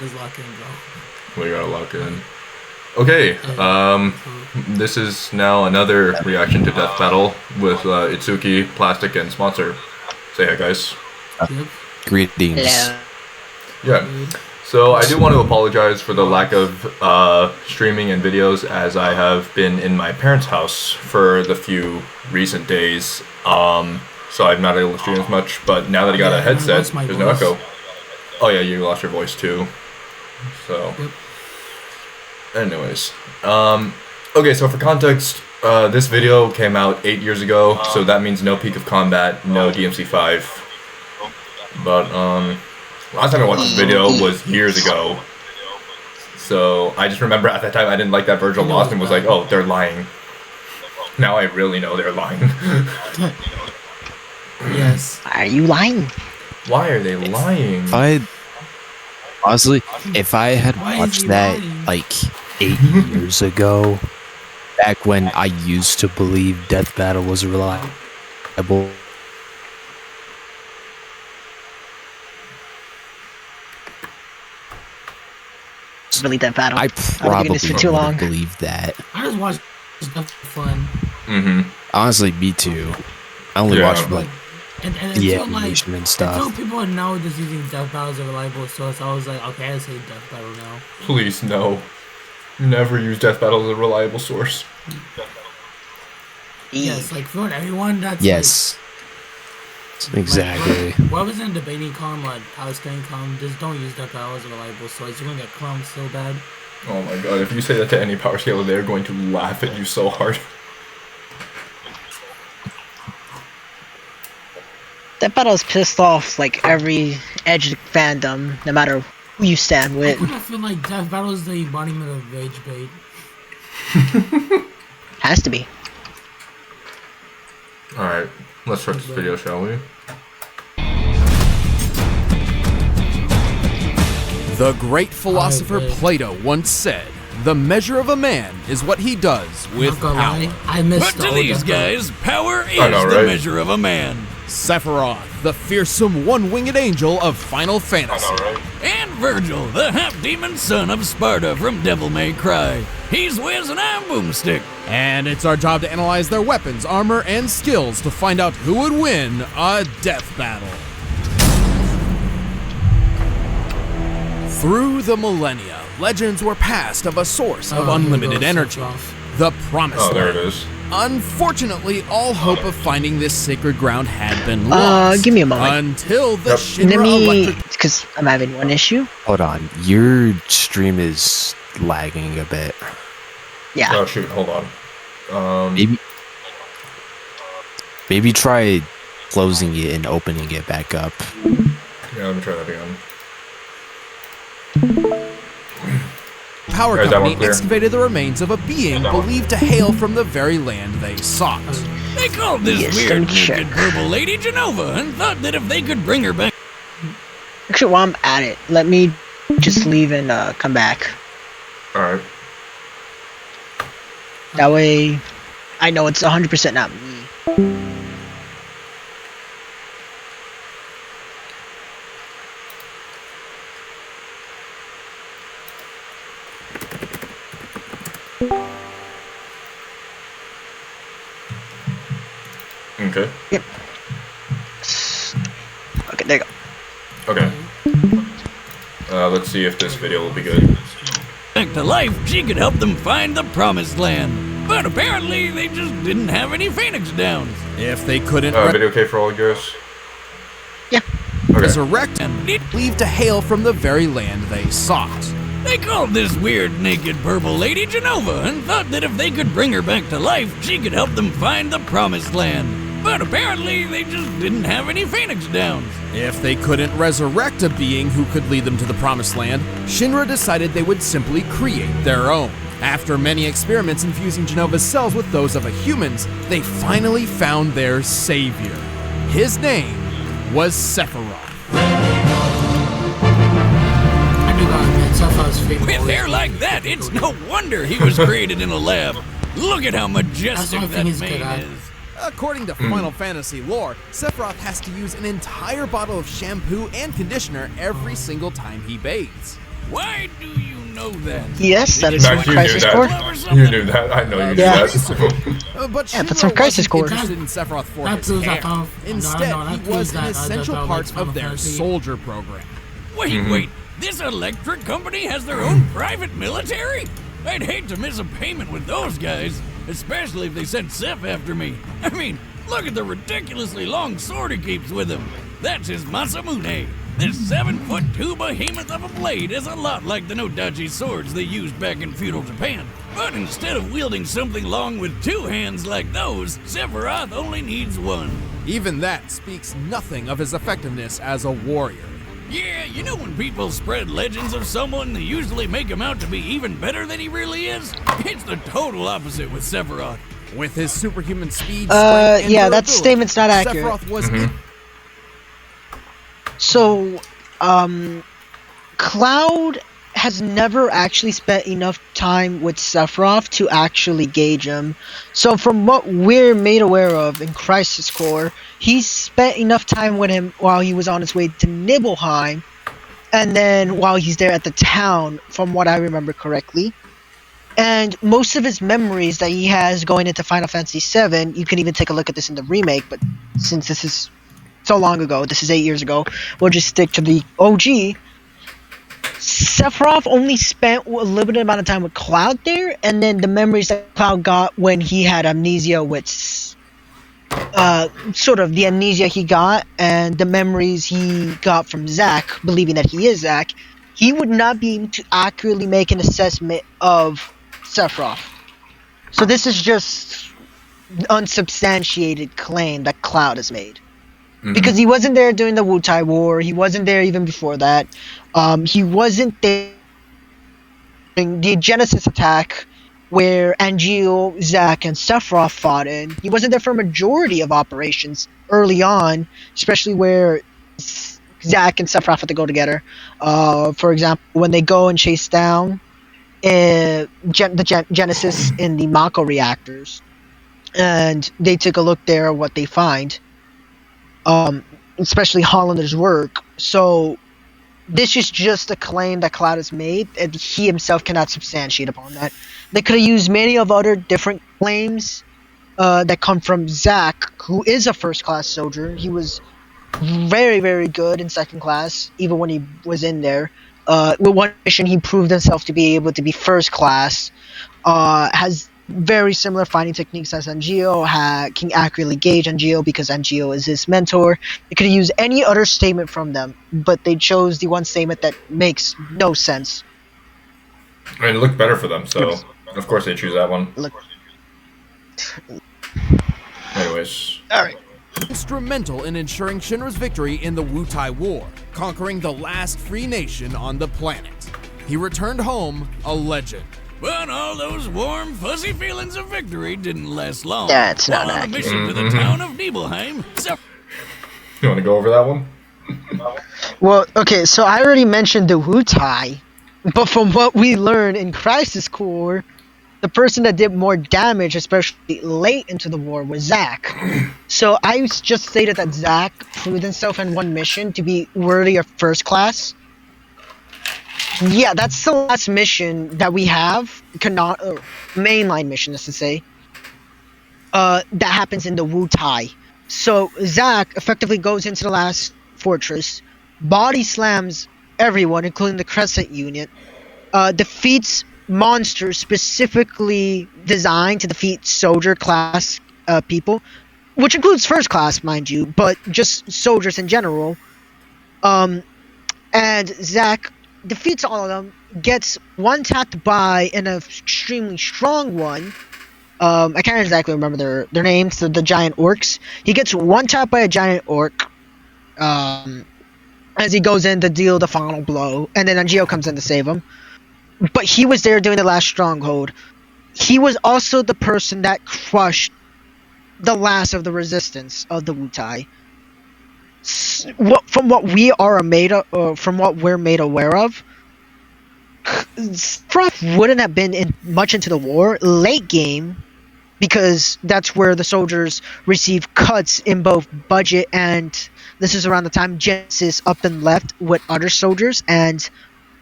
Just lock in, bro. We gotta lock in. Okay, this is now another reaction to Death Battle with Itsuki, Plastic, and Sponsor. Say hi, guys. Yep. Greetings. Yeah. So I do want to apologize for the lack of streaming and videos, as I have been in my parents' house for the few recent days. So I'm not able to stream as much. But now that I got a headset, there's no echo. Oh yeah, you lost your voice too. So, anyways, okay. So for context, this video came out 8 years ago, so that means no Peak of Combat, no DMC5. But last time I watched this video was years ago. So I just remember at that time I didn't like that Virgil lost and was like, oh, they're lying. Now I really know they're lying. Yes. Are you lying? Why are they lying? Honestly, if I had watched that like 8 years ago, back when I used to believe Death Battle was reliable, Really Death Battle. I probably this for too would long. have believed that. I just watched stuff for fun. Honestly, me too. I only watched like And the until, animation and until stuff. people are now just using Death Battle as a reliable source, I was like, okay, I say Death Battle now. Please, no. Never use Death Battle as a reliable source. Yes, like for everyone that's Yes. Exactly. Like, whoever's in debating column, like Palestine column, just don't use Death Battle as a reliable source. You're gonna get crumbed so bad. Oh my god, if you say that to any power scaler, they're going to laugh at you so hard. Death Battle's pissed off like every edge fandom, no matter who you stand with. I feel like Death Battle is the embodiment of rage bait. Has to be. Alright, let's start this video, shall we? The great philosopher Plato once said, "The measure of a man is what he does with power." I missed But to these guys, power is the measure of a man. Sephiroth, the fearsome one-winged angel of Final Fantasy. And Vergil, the half-demon son of Sparta from Devil May Cry. He's whiz and I'm Boomstick. And it's our job to analyze their weapons, armor, and skills to find out who would win a death battle. Through the millennia, legends were passed of a source of unlimited energy, the Promised Land. Oh, there it is. Unfortunately, all hope of finding this sacred ground had been lost. Give me a moment. Until the Let Shinra me, Electric... because I'm having one issue. Hold on, your stream is lagging a bit. Yeah. Oh shoot, hold on. Maybe try closing it and opening it back up. Yeah, let me try that again. Power Is that company one clear? excavated the remains of a being believed to hail from the very land they sought. They called this Yes, weird, check. naked purple lady Genova and thought that if they could bring her back... Actually, while I'm at it, let me just leave and come back. Alright. That way, I know it's 100% not me. Okay. Yep. Okay, there you go. Okay. Let's see if this video will be good. back to life, she could help them find the Promised Land. But apparently, they just didn't have any Phoenix Downs. If they couldn't Video okay for all you guys? Yeah. Okay. resurrect and believed to hail from the very land they sought. They called this weird, naked purple lady Genova and thought that if they could bring her back to life, she could help them find the Promised Land. But apparently, they just didn't have any Phoenix Downs. If they couldn't resurrect a being who could lead them to the Promised Land, Shinra decided they would simply create their own. After many experiments infusing Genova's cells with those of a human's, they finally found their savior. His name was Sephiroth. With hair like that, it's no wonder he was created in a lab. Look at how majestic that mane is. According to Final Fantasy lore, Sephiroth has to use an entire bottle of shampoo and conditioner every single time he bathes. Why do you know that? Yes, that is Max, from you knew Crisis that. Core. You knew that. I know you knew Yeah. that. But Yeah, Shinra but some Crisis wasn't Core. interested in Sephiroth for That his proves hair. that Final- Instead, no, that he proves was an that, essential that part likes of Final their Fantasy. soldier program. Wait. This electric company has their own private military? I'd hate to miss a payment with those guys, especially if they sent Seph after me. I mean, look at the ridiculously long sword he keeps with him. That's his Masamune. This 7'2" behemoth of a blade is a lot like the Nodachi swords they used back in feudal Japan. But instead of wielding something long with 2 hands like those, Sephiroth only needs 1. Even that speaks nothing of his effectiveness as a warrior. Yeah, you know when people spread legends of someone, they usually make him out to be even better than he really is? It's the total opposite with Sephiroth. With his superhuman speed, strength, and Yeah, that durability, statement's not accurate. Sephiroth was So, Cloud has never actually spent enough time with Sephiroth to actually gauge him. So from what we're made aware of in Crisis Core, he spent enough time with him while he was on his way to Nibelheim, and then while he's there at the town, from what I remember correctly. And most of his memories that he has going into Final Fantasy VII, you can even take a look at this in the remake, but since this is so long ago, this is 8 years ago, we'll just stick to the OG. Sephiroth only spent a limited amount of time with Cloud there, and then the memories that Cloud got when he had amnesia with sort of the amnesia he got and the memories he got from Zack, believing that he is Zack, he would not be able to accurately make an assessment of Sephiroth. So this is just unsubstantiated claim that Cloud has made. Because he wasn't there during the Wutai War, he wasn't there even before that. He wasn't there during the Genesis attack where Angeal, Zack, and Sephiroth fought in. He wasn't there for a majority of operations early on, especially where Zack and Sephiroth had to go together. For example, when they go and chase down the Genesis in the Mako reactors, and they take a look there at what they find. Especially Hollander's work. So this is just a claim that Cloud has made, and he himself cannot substantiate upon that. They could have used many of other different claims that come from Zack, who is a first-class soldier. He was very, very good in second class, even when he was in there. With one mission, he proved himself to be able to be first class. Has very similar fighting techniques as Angeal, can accurately gauge Angeal because Angeal is his mentor. They could have used any other statement from them, but they chose the one statement that makes no sense. I mean, it looked better for them, so of course they choose that one. Look. Anyways. Alright. instrumental in ensuring Shinra's victory in the Wutai War, conquering the last free nation on the planet. He returned home a legend. But all those warm, fuzzy feelings of victory didn't last long. That's not While on a accurate. mission to the town of Nibelheim, You want to go over that one? Well, okay, so I already mentioned the Wutai, but from what we learned in Crisis Core, the person that did more damage, especially late into the war, was Zack. So I just stated that Zack proved himself in one mission to be worthy of first class. Yeah, that's the last mission that we have, mainline mission, as to say, that happens in the Wutai. So Zack effectively goes into the last fortress, body slams everyone, including the Crescent unit, defeats monsters specifically designed to defeat soldier class people, which includes first class, mind you, but just soldiers in general. And Zack defeats all of them, gets one-tapped by an extremely strong one. I can't exactly remember their names, the giant orcs. He gets one-tapped by a giant orc as he goes in to deal the final blow, and then Angeal comes in to save him. But he was there during the last stronghold. He was also the person that crushed the last of the resistance of the Wutai. From what we're made aware of, Sephiroth wouldn't have been much into the war late game, because that's where the soldiers receive cuts in both budget, and this is around the time Genesis up and left with other soldiers, and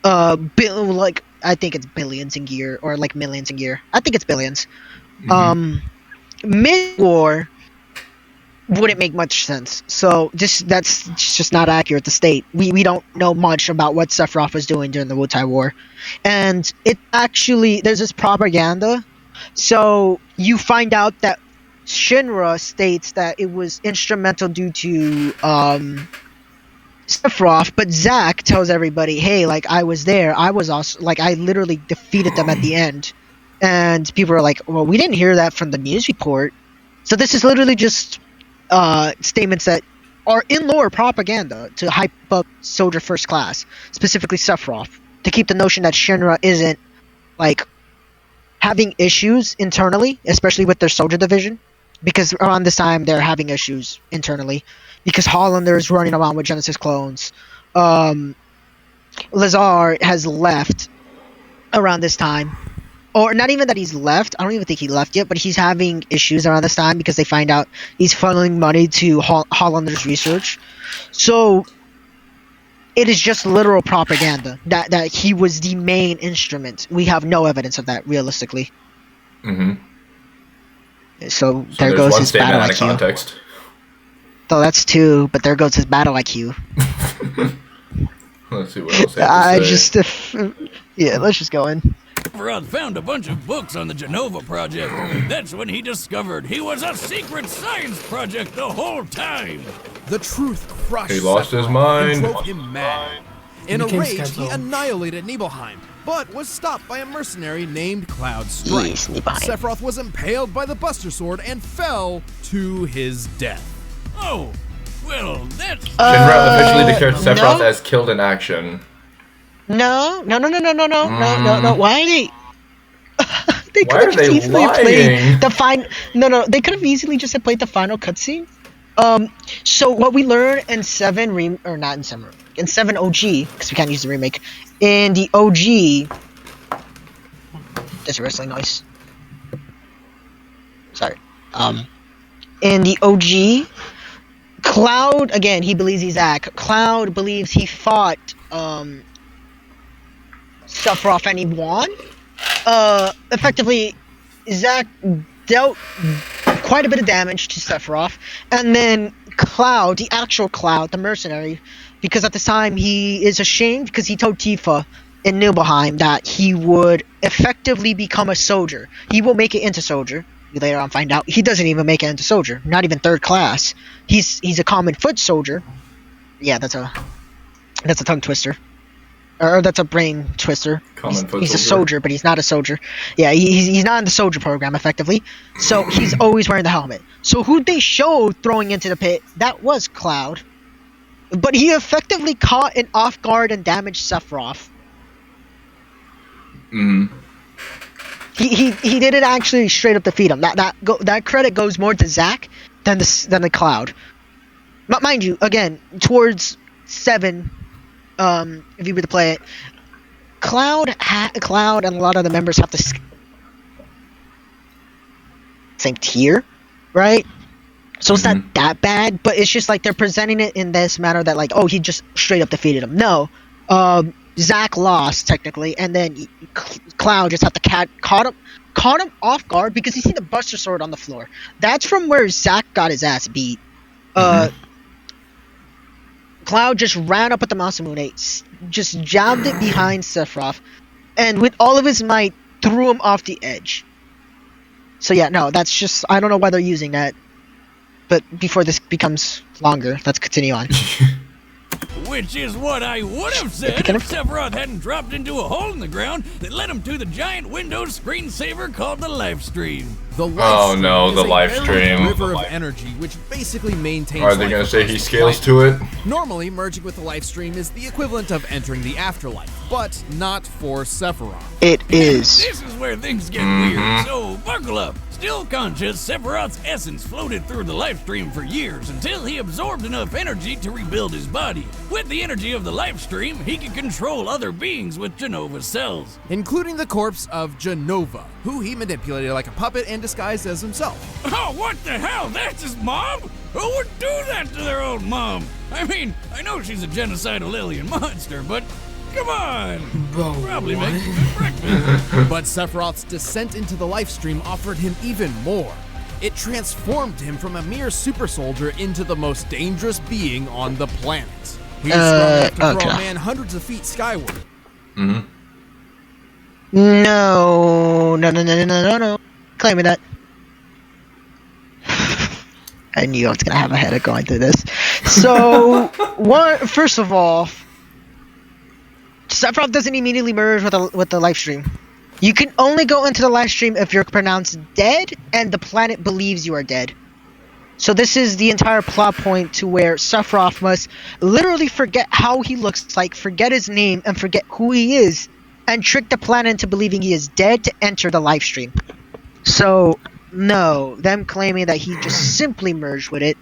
like I think it's billions in gear or like millions in gear. I think it's billions. Mhm. Mid-war wouldn't make much sense. So that's just not accurate to state. We don't know much about what Sephiroth was doing during the Wutai War, and it actually there's this propaganda. So you find out that Shinra states that it was instrumental due to Sephiroth, but Zack tells everybody, "Hey, like I was there. I was also like I literally defeated them at the end." And people are like, "Well, we didn't hear that from the news report." So this is literally just statements that are in lore propaganda to hype up Soldier First Class, specifically Sephiroth, to keep the notion that Shinra isn't like having issues internally, especially with their soldier division, because around this time they're having issues internally because Hollander is running around with Genesis clones. Lazar has left around this time. Or not even that he's left. I don't even think he left yet, but he's having issues around this time because they find out he's funneling money to Hollander's research. So it is just literal propaganda that he was the main instrument. We have no evidence of that realistically. Mhm. So So there there's goes one his statement battle out of IQ. context. So that's two, but there goes his battle IQ. Let's see what else I have to say. Yeah, let's just go in. Sephiroth found a bunch of books on the Genova project. That's when he discovered he was a secret science project the whole time. The truth crushed He lost his Sephiroth mind. and drove him mad. In a became rage, he scheduled. annihilated Nibelheim, but was stopped by a mercenary named Cloud Strike. Yes, Nibelheim. Sephiroth was impaled by the Buster Sword and fell to his death. Oh, well, that's... Shinra officially declared Sephiroth no. as killed in action. No. Why are they? They Why could are have they easily lying? played the final. No. They could have easily just played the final cutscene. So what we learn in in 7 OG, because we can't use the remake. In the OG, there's a wrestling noise. Sorry. In the OG, Cloud again. He believes he's Zack. Cloud believes he fought Sephiroth and he won. Effectively, Zack dealt quite a bit of damage to Sephiroth, and then Cloud, the actual Cloud, the mercenary, because at the time he is ashamed because he told Tifa in Nibelheim that he would effectively become a soldier. He will make it into soldier. We later on find out he doesn't even make it into soldier, not even third class. He's a common foot soldier. Yeah, that's a tongue twister. Or that's a brain twister. He's a soldier, but he's not a soldier. Yeah, he's not in the soldier program, effectively. So he's always wearing the helmet. So who they showed throwing into the pit, that was Cloud. But he effectively caught an off guard and damaged Sephiroth. Mm-hmm. He didn't actually straight up defeat him. That credit goes more to Zack than the Cloud. But mind you, again, towards 7, if you were to play it, Cloud and a lot of the members have the same tier, right? So it's not that bad, but it's just like they're presenting it in this manner that like, oh, he just straight up defeated him. No, Zack lost technically, and then Cloud just had to caught him off guard because he seen the Buster Sword on the floor. That's from where Zack got his ass beat. Cloud just ran up with the Masamune, just jabbed it behind Sephiroth, and with all of his might threw him off the edge. So yeah, no, that's just, I don't know why they're using that. But before this becomes longer, let's continue on. Which is what I would have said if Sephiroth hadn't dropped into a hole in the ground that led him to the giant Windows screensaver called the live stream. The live stream no, is the a live very stream. river of energy, which basically maintains. Are they life gonna say he across the scales planet. to it? Normally, merging with the live stream is the equivalent of entering the afterlife, but not for Sephiroth. It is. This is where things get weird, so buckle up. Still conscious, Sephiroth's essence floated through the life stream for years until he absorbed enough energy to rebuild his body. With the energy of the life stream, he can control other beings with Genova cells. Including the corpse of Genova, who he manipulated like a puppet and disguised as himself. Oh, what the hell? That's his mom? Who would do that to their own mom? I mean, I know she's a genocidal alien monster, but Come on! Bro, Probably what? makes good breakfast. But Sephiroth's descent into the lifestream offered him even more. It transformed him from a mere super soldier into the most dangerous being on the planet. He's strong enough to throw a man hundreds of feet skyward. Mm-hmm. No. Claiming that. I knew I was gonna have a headache going through this. So, first of all, Sephiroth doesn't immediately merge with the live stream. You can only go into the live stream if you're pronounced dead and the planet believes you are dead. So this is the entire plot point to where Sephiroth must literally forget how he looks like, forget his name, and forget who he is, and trick the planet into believing he is dead to enter the live stream. So, no, them claiming that he just simply merged with it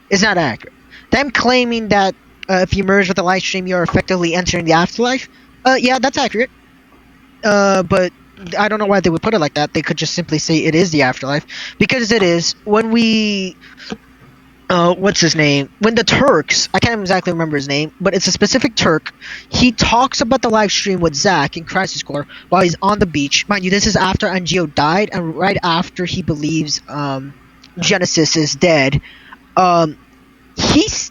is not accurate. Them claiming that if you merge with the live stream, you're effectively entering the afterlife, yeah, that's accurate. But I don't know why they would put it like that. They could just simply say it is the afterlife, because it is. When we, what's his name? When the Turks, I can't exactly remember his name, but it's a specific Turk. He talks about the live stream with Zack in Crisis Core while he's on the beach. Mind you, this is after Angio died and right after he believes Genesis is dead.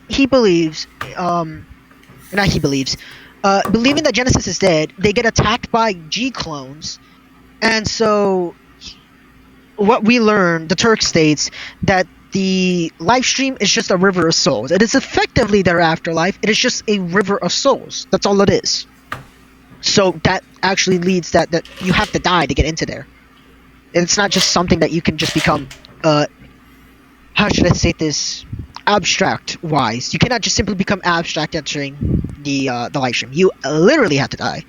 He believes, not he believes. Believing that Genesis is dead, they get attacked by G clones, and so what we learn, the Turk states that the live stream is just a river of souls. It is effectively their afterlife. It is just a river of souls. That's all it is. So that actually leads that you have to die to get into there. It's not just something that you can just become. How should I say this? Abstract wise, you cannot just simply become abstract entering the live stream. You literally have to die.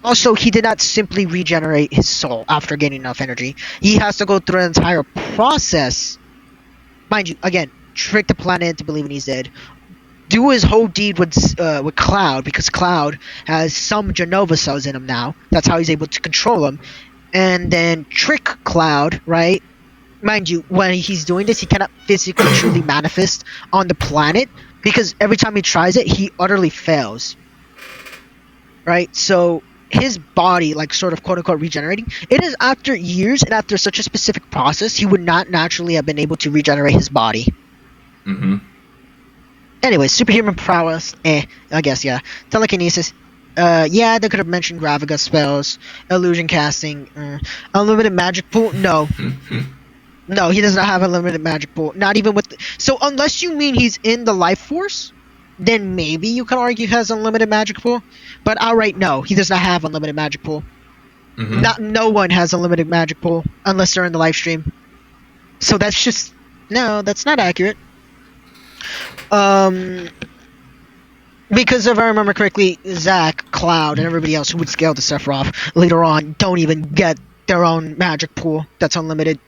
Also, he did not simply regenerate his soul after gaining enough energy. He has to go through an entire process. Mind you, again, trick the planet into believing he's dead. Do his whole deed with Cloud, because Cloud has some Genova cells in him now. That's how he's able to control him. And then trick Cloud, right? Mind you, when he's doing this, he cannot physically truly manifest on the planet, because every time he tries it, he utterly fails. Right? So his body, like, sort of quote-unquote regenerating, it is after years and after such a specific process, he would not naturally have been able to regenerate his body. Mm-hmm. Anyway, superhuman prowess, I guess, yeah. Telekinesis, yeah, they could have mentioned Gravaga spells, illusion casting, unlimited magic pool, no. No, he does not have a limited magic pool. Not even with... So, unless you mean he's in the life force, then maybe you can argue he has unlimited magic pool. But outright, no. He does not have unlimited magic pool. Mm-hmm. No one has unlimited magic pool unless they're in the live stream. So that's just... No, that's not accurate. Because if I remember correctly, Zack, Cloud, and everybody else who would scale to Sephiroth later on don't even get their own magic pool that's unlimited.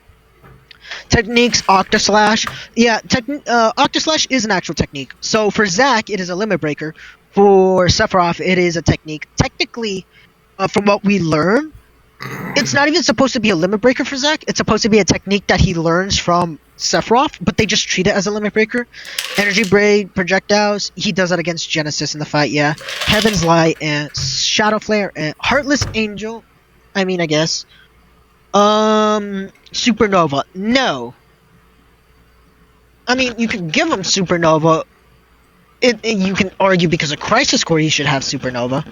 Techniques, Octaslash. Yeah, Octaslash is an actual technique. So for Zack, it is a limit breaker. For Sephiroth, it is a technique. Technically, from what we learn, it's not even supposed to be a limit breaker for Zack. It's supposed to be a technique that he learns from Sephiroth, but they just treat it as a limit breaker. Energy Braid, projectiles. He does that against Genesis in the fight, yeah. Heaven's Light, and Shadow Flare, and Heartless Angel. I mean, I guess. Supernova. No. I mean, you can give him Supernova. You can argue because of Crisis Core he should have Supernova.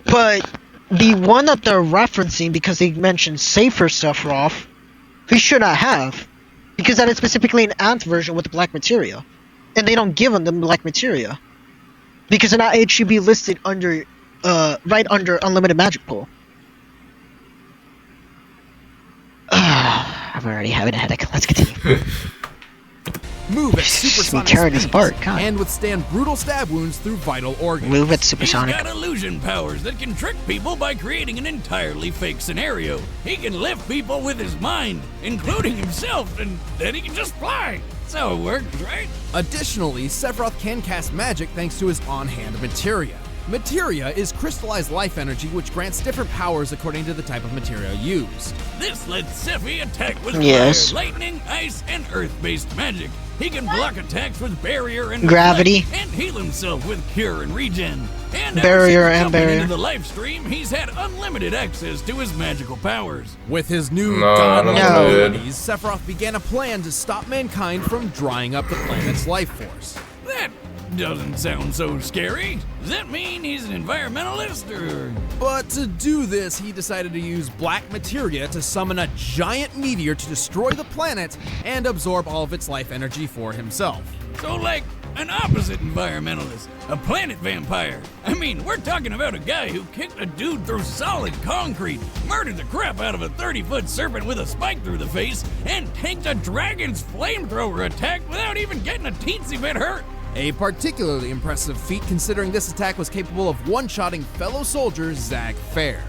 But the one that they're referencing, because they mentioned Safer Sephiroth, he should not have. Because that is specifically an Ant version with black materia. And they don't give him the black materia. Because now it should be listed under... right under unlimited magic pool. I'm already having a headache. Let's continue. Move at supersonic tearing this speeds apart, God. and withstand brutal stab wounds through vital organs. Move at He's supersonic. got illusion powers that can trick people by creating an entirely fake scenario. He can lift people with his mind, including himself, and then he can just fly. That's how it works, right? Additionally, Sephiroth can cast magic thanks to his on-hand materia. Materia is crystallized life energy, which grants different powers according to the type of materia used. This lets Sephi attack with Yes. fire, lightning, ice, and earth-based magic. He can block attacks with barrier and Gravity. reflect, and heal himself with cure and regen. And Barrier ever since and jumping barrier. into the live stream, he's had unlimited access to his magical powers. With his new No, godlike no. abilities, Sephiroth began a plan to stop mankind from drying up the planet's life force. That doesn't sound so scary. Does that mean he's an environmentalist, or...? But to do this, he decided to use black materia to summon a giant meteor to destroy the planet and absorb all of its life energy for himself. So, like, an opposite environmentalist, a planet vampire. I mean, we're talking about a guy who kicked a dude through solid concrete, murdered the crap out of a 30-foot serpent with a spike through the face, and tanked a dragon's flamethrower attack without even getting a teensy bit hurt. A particularly impressive feat considering this attack was capable of one-shotting fellow soldier Zack Fair.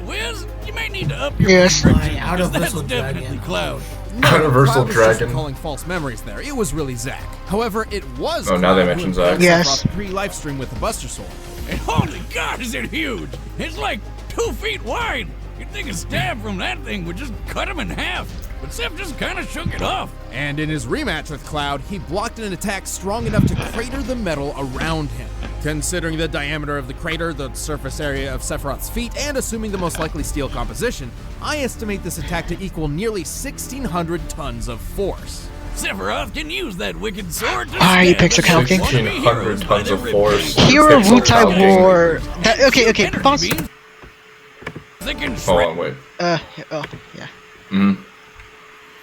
Wiz, you may need to up your Yes. prescription, Out because of that's Missile definitely Dragon. Cloud. Universal Cloud was just Dragon. recalling false memories there. It was really Zack. However, it was Oh, now they Cloud mention who attacked Zack. Yes. Sephiroth's pre-life stream with the Buster Sword. And holy God, is it huge! It's like 2 feet wide! You'd think a stab from that thing would just cut him in half, but Seth just kind of shook it off. And in his rematch with Cloud, he blocked an attack strong enough to crater the metal around him. Considering the diameter of the crater, the surface area of Sephiroth's feet, and assuming the most likely steel composition, I estimate this attack to equal nearly 1,600 tons of force. Sephiroth can use that wicked sword to Are you stab picture the counting? wannabe 1,600 heroes by tons their of rib force. cage. Hero Pixel Wutai counting. War. Okay, Energy pause. beams that can Hold shred on, wait. Yeah. Mm.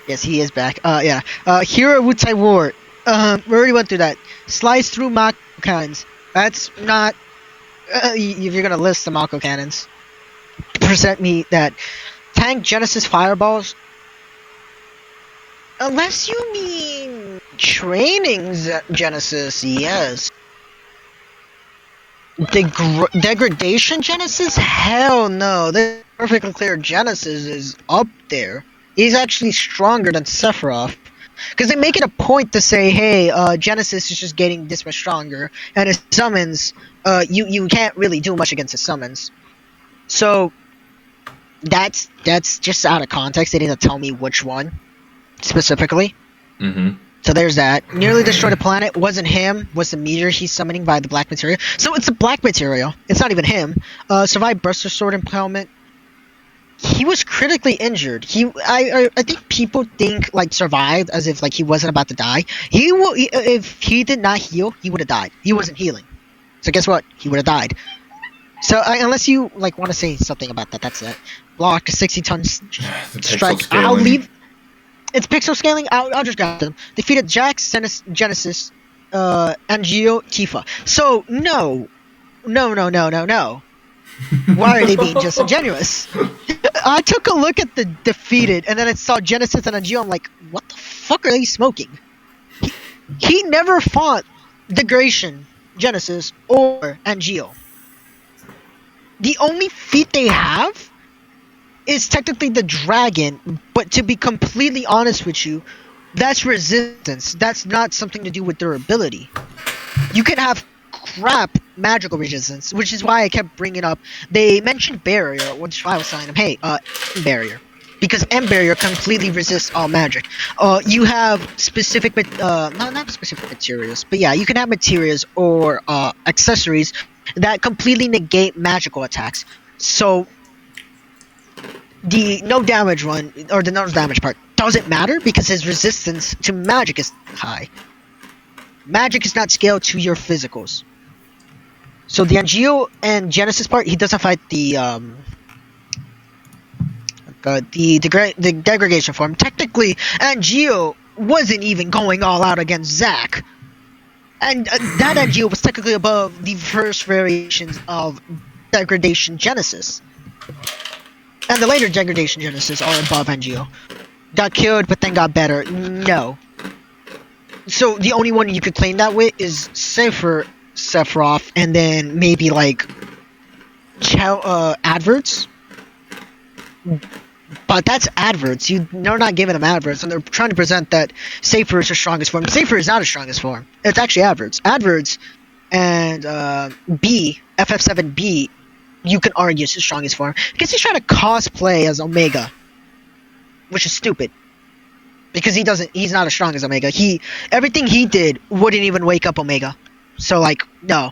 Yes, he is back. Yeah. Hero Wutai War. We already went through that. Slice through Mako cannons. That's not. If you're gonna list the Mako cannons, present me that. Tank Genesis fireballs. Unless you mean training Genesis, yes. Degradation Genesis? Hell no. The perfectly clear Genesis is up there. He's actually stronger than Sephiroth. Because they make it a point to say, hey, Genesis is just getting this much stronger. And his summons, you can't really do much against his summons. So, that's just out of context. They didn't tell me which one, specifically. Mm-hmm. So there's that. Nearly destroyed a planet. Wasn't him. Was the meteor he's summoning by the black material. So it's the black material. It's not even him. Survived Buster Sword impalement. He was critically injured. I think people think like survived as if like he wasn't about to die. If he did not heal, he would have died. He wasn't healing. So guess what? He would have died. So unless you like want to say something about that, that's it. Block 60 tons strike. I'll leave. It's pixel scaling. I'll just grab them. Defeated Jax, Genesis, Angio, Tifa. So no. Why are they being disingenuous? I took a look at the defeated, and then I saw Genesis and Angio. I'm like, what the fuck are they smoking? He never fought Degradation, Genesis, or Angio. The only feat they have is technically the dragon, but to be completely honest with you, that's resistance. That's not something to do with durability. You can have crap magical resistance, which is why I kept bringing up. They mentioned barrier, which I was telling them, hey, barrier. Because M barrier completely resists all magic. You have specific, not specific materials, but yeah, you can have materials or accessories that completely negate magical attacks. So the no damage one, or the no damage part, doesn't matter because his resistance to magic is high. Magic is not scaled to your physicals. So the Angio and Genesis part, he doesn't fight the degradation form. Technically, Angio wasn't even going all out against Zack. And that Angio was technically above the first variations of Degradation Genesis. And the later Degradation Genesis are above Angio. Got killed, but then got better. No. So the only one you could claim that with is Sephiroth, and then maybe like adverts. But that's adverts. They're not giving them adverts, and they're trying to present that Safer is the strongest form. Safer is not his strongest form. It's actually adverts. Adverts and FF7B, you can argue is his strongest form because he's trying to cosplay as Omega, which is stupid. because he's not as strong as Omega. Everything he did wouldn't even wake up Omega. So like, no.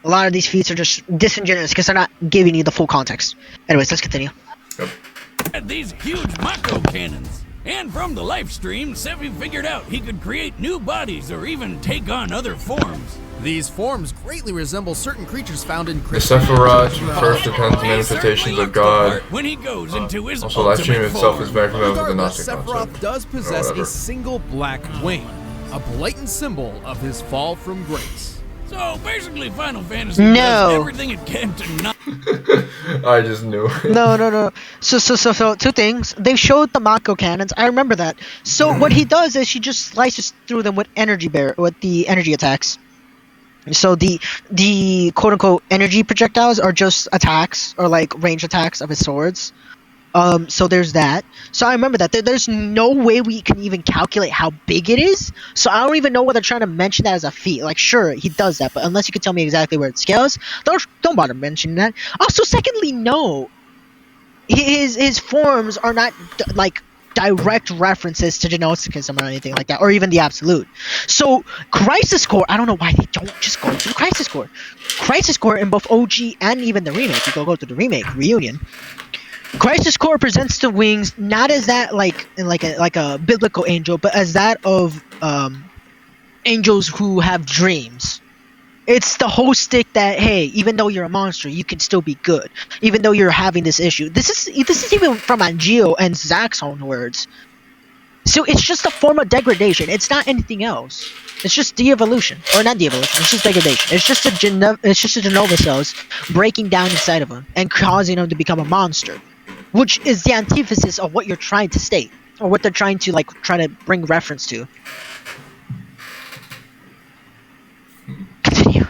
A lot of these feats are just disingenuous because they're not giving you the full context. Anyways, let's continue. Had these huge Mako cannons. And from the live stream, Sephi figured out he could create new bodies or even take on other forms. These forms greatly resemble certain creatures found in The Christian Sephiroth first attempts manifestations of God. When he goes into his Also, live stream ultimate itself form. is very familiar with the Regardless, Gnostic Sephiroth concept. does possess whatever. a single black wing, a blatant symbol of his fall from grace. So basically, Final Fantasy No. does everything it can to not. I just knew. No. So two things. They showed the Mako cannons. I remember that. So what he does is he just slices through them with the energy attacks. So the quote unquote energy projectiles are just attacks or like range attacks of his swords. So there's that. So I remember that. There's no way we can even calculate how big it is. So I don't even know whether trying to mention that as a feat. Like, sure, he does that, but unless you can tell me exactly where it scales, don't bother mentioning that. Also, secondly, no. His forms are not like direct references to Genosticism or anything like that, or even the Absolute. So Crisis Core, I don't know why they don't just go to Crisis Core. Crisis Core in both OG and even the remake. You go to the remake Reunion. Crisis Core presents the wings not as that like a biblical angel, but as that of angels who have dreams. It's the whole stick that, hey, even though you're a monster, you can still be good. Even though you're having this issue. This is even from Angio and Zach's own words. So it's just a form of degradation. It's not anything else. It's just de-evolution, or not de-evolution. It's just degradation. It's just a Genova cells breaking down inside of him and causing him to become a monster. Which is the antithesis of what you're trying to state, or what they're trying to bring reference to. Continue.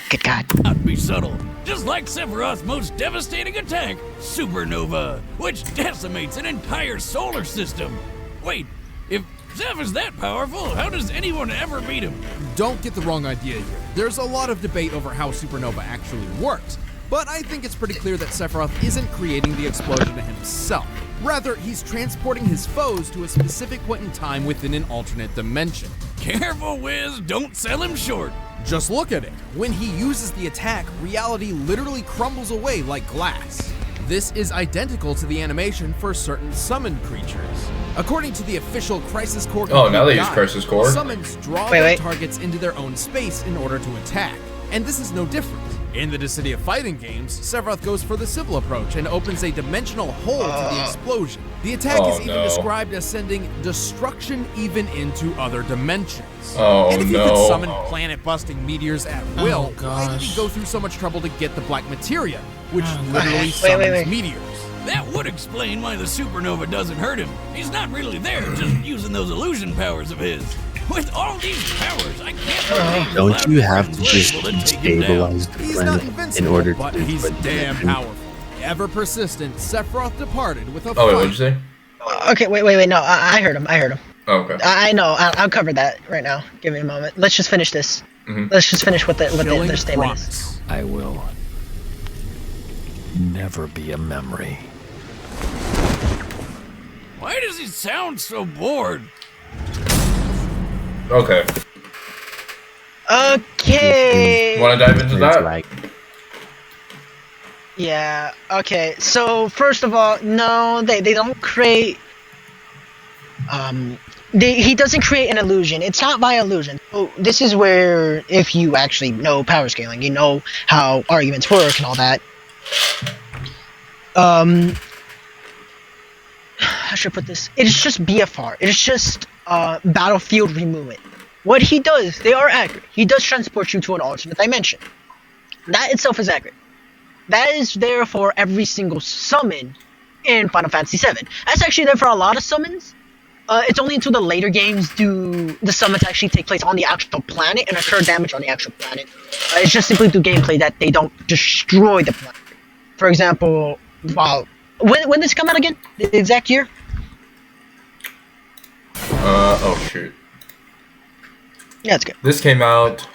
Good God. Not be subtle. Just like Sephiroth's most devastating attack, Supernova, which decimates an entire solar system. Wait, if Zeph is that powerful, how does anyone ever beat him? Don't get the wrong idea here. There's a lot of debate over how Supernova actually works, but I think it's pretty clear that Sephiroth isn't creating the explosion himself. Rather, he's transporting his foes to a specific point in time within an alternate dimension. Careful, Wiz, don't sell him short. Just look at it. When he uses the attack, reality literally crumbles away like glass. This is identical to the animation for certain summoned creatures. According to the official Crisis Core Now they use guide, Crisis Core. summons draw their targets into their own space in order to attack. And this is no different. In the Dissidia fighting games, Sephiroth goes for the civil approach and opens a dimensional hole to the explosion. The attack is even described as sending destruction even into other dimensions. And if you could summon planet-busting meteors at will, why did he go through so much trouble to get the black materia, which literally summons meteors? That would explain why the supernova doesn't hurt him. He's not really there, just using those illusion powers of his. With all these powers, I can't believe Don't you have to was just able to take him down. destabilize the He's not planet invincible, in order but to he's put damn them- powerful. Ever persistent, Sephiroth departed with a Oh, wait, fight. what'd you say? Okay, wait. No, I heard him. Oh, okay. I know. I'll cover that right now. Give me a moment. Let's just finish this. Mhm. Let's just finish what their Chilling statement is. promise. I will never be a memory. Why does he sound so bored? Okay. Okay. Want to dive into that? Like, Yeah. Okay. So first of all, no, they don't create. He doesn't create an illusion. It's not by illusion. So this is where, if you actually know power scaling, you know how arguments work and all that. How should I put this? It is just BFR. It is just battlefield removement. What he does, they are accurate. He does transport you to an alternate dimension. That itself is accurate. That is there for every single summon in Final Fantasy VII. That's actually there for a lot of summons. It's only until the later games do the summons actually take place on the actual planet and occur damage on the actual planet. It's just simply through gameplay that they don't destroy the planet. For example, when this come out again? The exact year? Oh shoot. Yeah, it's good. This came out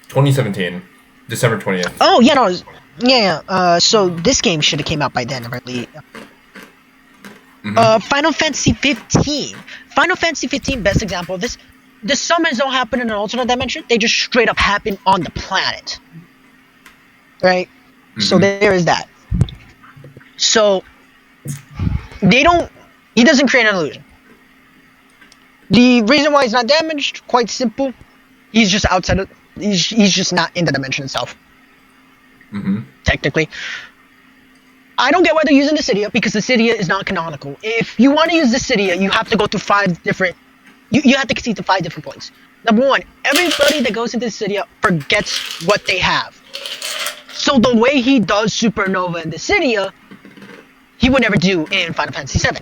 2017, December 20th. Oh, yeah, no. So this game should have came out by then, really. Final Fantasy 15. Final Fantasy 15, best example of this. The summons don't happen in an alternate dimension. They just straight up happen on the planet. Right? So there is that. So he doesn't create an illusion. The reason why he's not damaged, quite simple. He's just outside of, he's just not in the dimension itself. Technically. I don't get why they're using the Cydia, because the Cydia is not canonical. If you want to use the Cydia, you have to go through 5 different, you have to concede to 5 different points. Number 1, everybody that goes into the Cydia forgets what they have. So the way he does Supernova in the Cydia, he would never do in Final Fantasy VII.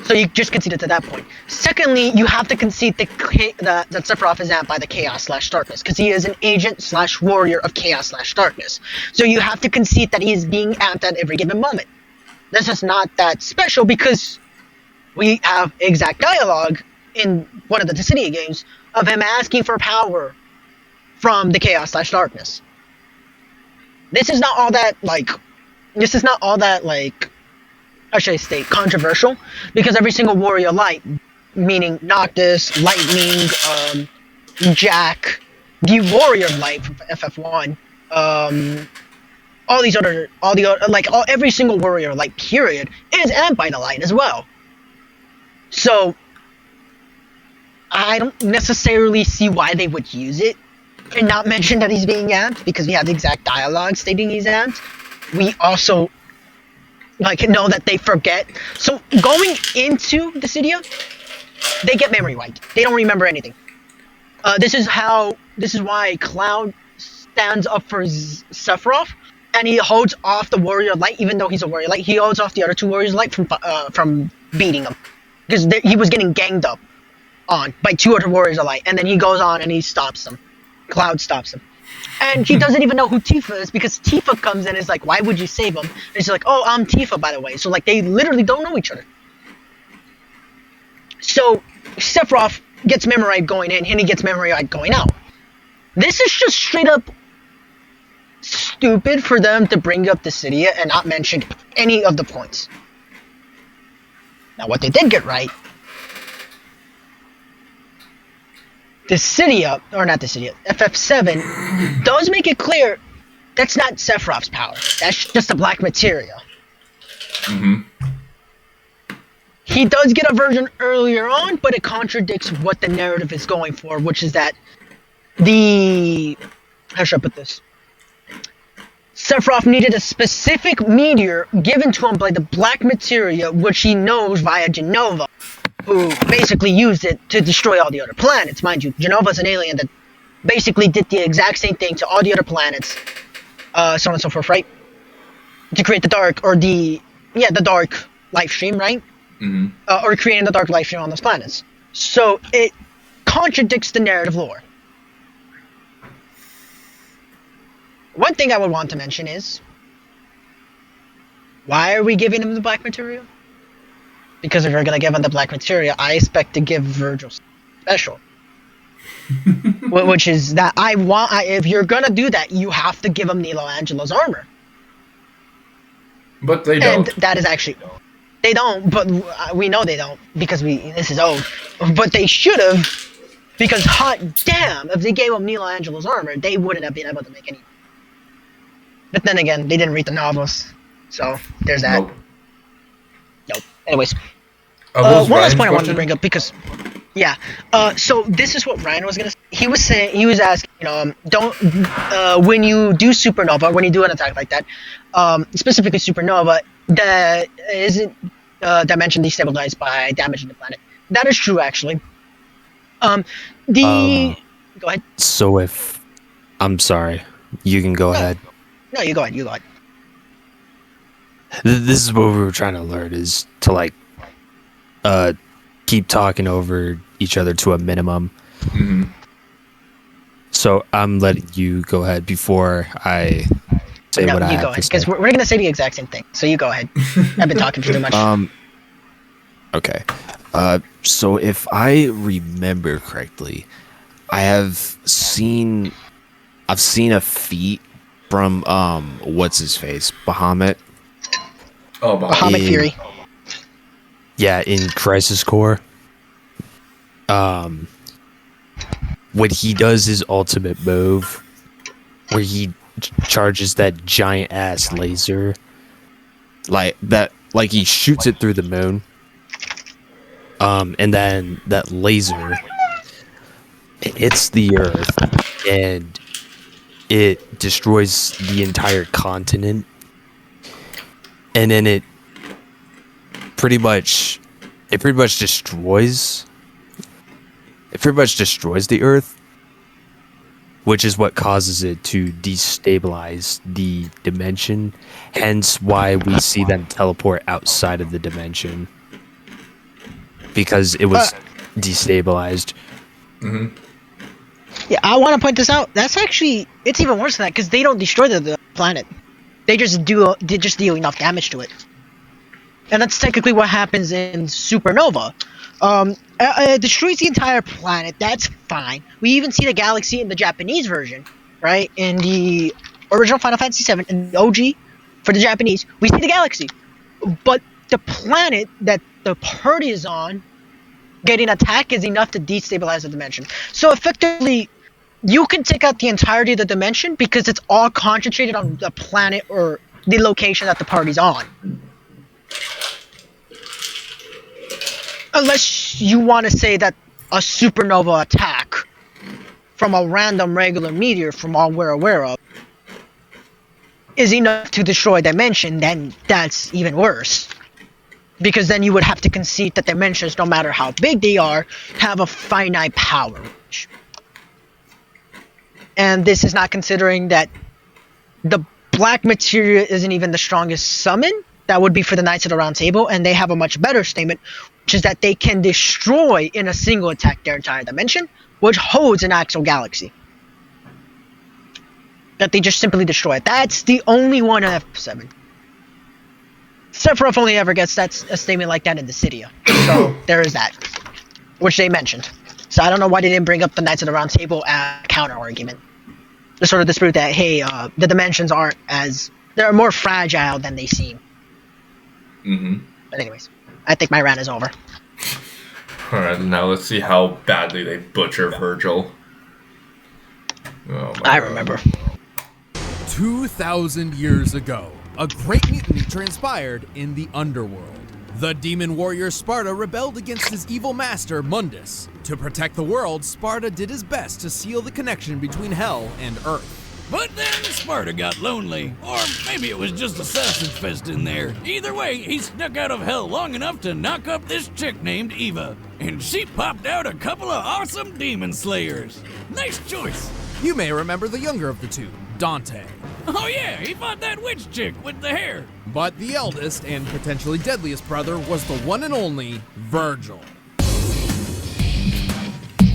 So you just concede it to that point. Secondly, you have to concede that Sephiroth is amped by the Chaos/Darkness, because he is an agent/warrior of Chaos/Darkness. So you have to concede that he is being amped at every given moment. This is not that special, because we have exact dialogue in one of the Dissidia games of him asking for power from the Chaos/Darkness. This is not all that, how should I state, controversial, because every single warrior light, meaning Noctis, Lightning, Jack, the warrior light from FF1, every single warrior light period is amped by the light as well. So I don't necessarily see why they would use it and not mention that he's being amped, because we have the exact dialogue stating he's amped. We also know that they forget. So going into the Cydia, they get memory wiped. They don't remember anything. This is why Cloud stands up for Sephiroth, and he holds off the warrior light, even though he's a warrior light. He holds off the other 2 warriors light from beating him, because he was getting ganged up on by 2 other warriors of light, and then he goes on and he stops them. Cloud stops him. And he doesn't even know who Tifa is, because Tifa comes in and is like, why would you save him? And she's like, oh, I'm Tifa, by the way. So, they literally don't know each other. So, Sephiroth gets memory wiped going in, and he gets memory wiped going out. This is just straight up stupid for them to bring up the Cydia and not mention any of the points. Now, what they did get right, the Cydia, or not the Cydia, FF7 does make it clear that's not Sephiroth's power. That's just a black materia. He does get a version earlier on, but it contradicts what the narrative is going for, which is that how should I put this? Sephiroth needed a specific meteor given to him by the black materia, which he knows via Jenova, who basically used it to destroy all the other planets. Mind you, Genova's an alien that basically did the exact same thing to all the other planets, so on and so forth, right? To create the dark, or the dark life stream, right? Or creating the dark life stream on those planets. So it contradicts the narrative lore. One thing I would want to mention is, why are we giving him the black material? Because if we're gonna give him the black material, I expect to give Vergil special. Which is that if you're gonna do that, you have to give him Nilo Angelo's armor. But they don't. And that is actually, they don't, but we know they don't, because this is old. But they should have, because hot damn, if they gave him Nilo Angelo's armor, they wouldn't have been able to make any. But then again, they didn't read the novels, so there's that. Nope. Anyways, one last point I wanted to bring up, because, so this is what Ryan was gonna say. He was asking, don't, when you do Supernova, when you do an attack like that, specifically Supernova, that isn't dimension destabilized by damaging the planet. That is true, actually. Go ahead. So I'm sorry, you can go ahead. No, you go ahead. This is what we were trying to learn, is to keep talking over each other to a minimum. So I'm letting you go ahead before I say what I have to say. No, you go ahead, because we're going to say the exact same thing. So you go ahead. I've been talking for too much. Okay. So if I remember correctly, I've seen a feat from what's his face, Bahamut. Oh, Bahamut. Bahamut In- Fury. Yeah, in Crisis Core. When he does his ultimate move, where he charges that giant ass laser, like he shoots it through the moon. And then that laser, it hits the Earth, and it destroys the entire continent, and then it pretty much destroys the Earth, which is what causes it to destabilize the dimension, hence why we see them teleport outside of the dimension, because it was destabilized. Yeah, I want to point this out. That's actually, it's even worse than that, because they don't destroy the planet. They just deal enough damage to it. And that's technically what happens in Supernova. It destroys the entire planet. That's fine. We even see the galaxy in the Japanese version, right? In the original Final Fantasy VII, in the OG, for the Japanese, we see the galaxy. But the planet that the party is on, getting attacked, is enough to destabilize the dimension. So effectively, you can take out the entirety of the dimension because it's all concentrated on the planet or the location that the party's on. Unless you want to say that a supernova attack from a random regular meteor from all we're aware of is enough to destroy a dimension, then that's even worse. Because then you would have to concede that dimensions, no matter how big they are, have a finite power range. And this is not considering that the black materia isn't even the strongest summon. That would be for the Knights of the Round Table, and they have a much better statement, which is that they can destroy in a single attack their entire dimension, which holds an actual galaxy. That they just simply destroy it. That's the only one in F7. Sephiroth only ever gets a statement like that in the Cydia. So there is that, which they mentioned. So I don't know why they didn't bring up the Knights of the Round Table as a counter argument. To sort of dispute that, hey, the dimensions aren't as, they're more fragile than they seem. But anyways, I think my rant is over. Alright, now let's see how badly they butcher Vergil. Oh, I remember. 2,000 years ago, a great mutiny transpired in the underworld. The demon warrior Sparta rebelled against his evil master, Mundus. To protect the world, Sparta did his best to seal the connection between Hell and Earth. But then Sparta got lonely, or maybe it was just a sausage fest in there. Either way, he snuck out of hell long enough to knock up this chick named Eva, and she popped out a couple of awesome demon slayers. Nice choice. You may remember the younger of the two, Dante. Oh yeah, he fought that witch chick with the hair. But the eldest and potentially deadliest brother was the one and only Vergil.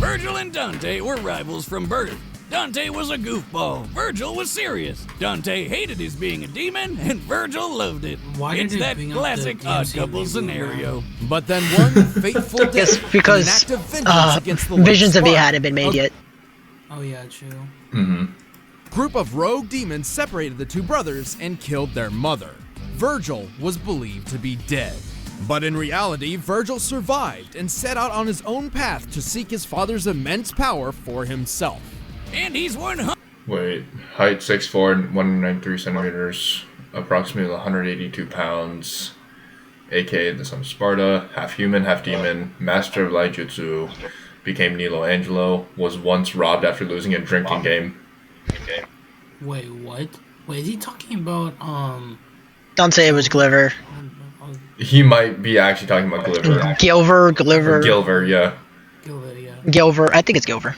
Vergil and Dante were rivals from birth. Dante was a goofball. Vergil was serious. Dante hated his being a demon, and Vergil loved it. Why did It's they that bring up the classic odd DMC couple reboot scenario. But then one fateful day, Yes, because in an act of vengeance against the late Visions of E Sparta, hadn't been made yet. Oh yeah, true. group of rogue demons separated the two brothers and killed their mother. Vergil was believed to be dead. But in reality, Vergil survived and set out on his own path to seek his father's immense power for himself. And he's 100. Wait, height 6'4", 193 centimeters, approximately 182 pounds, aka the son of Sparta, half human, half demon, master of light jutsu, became Nilo Angelo, was once robbed after losing a drinking game. Wait, what? Wait, is he talking about Don't say it was Gliver. He might be actually talking about Gliver. Gilver. Yeah. Gilbert, yeah. Gilver. I think it's Gilver.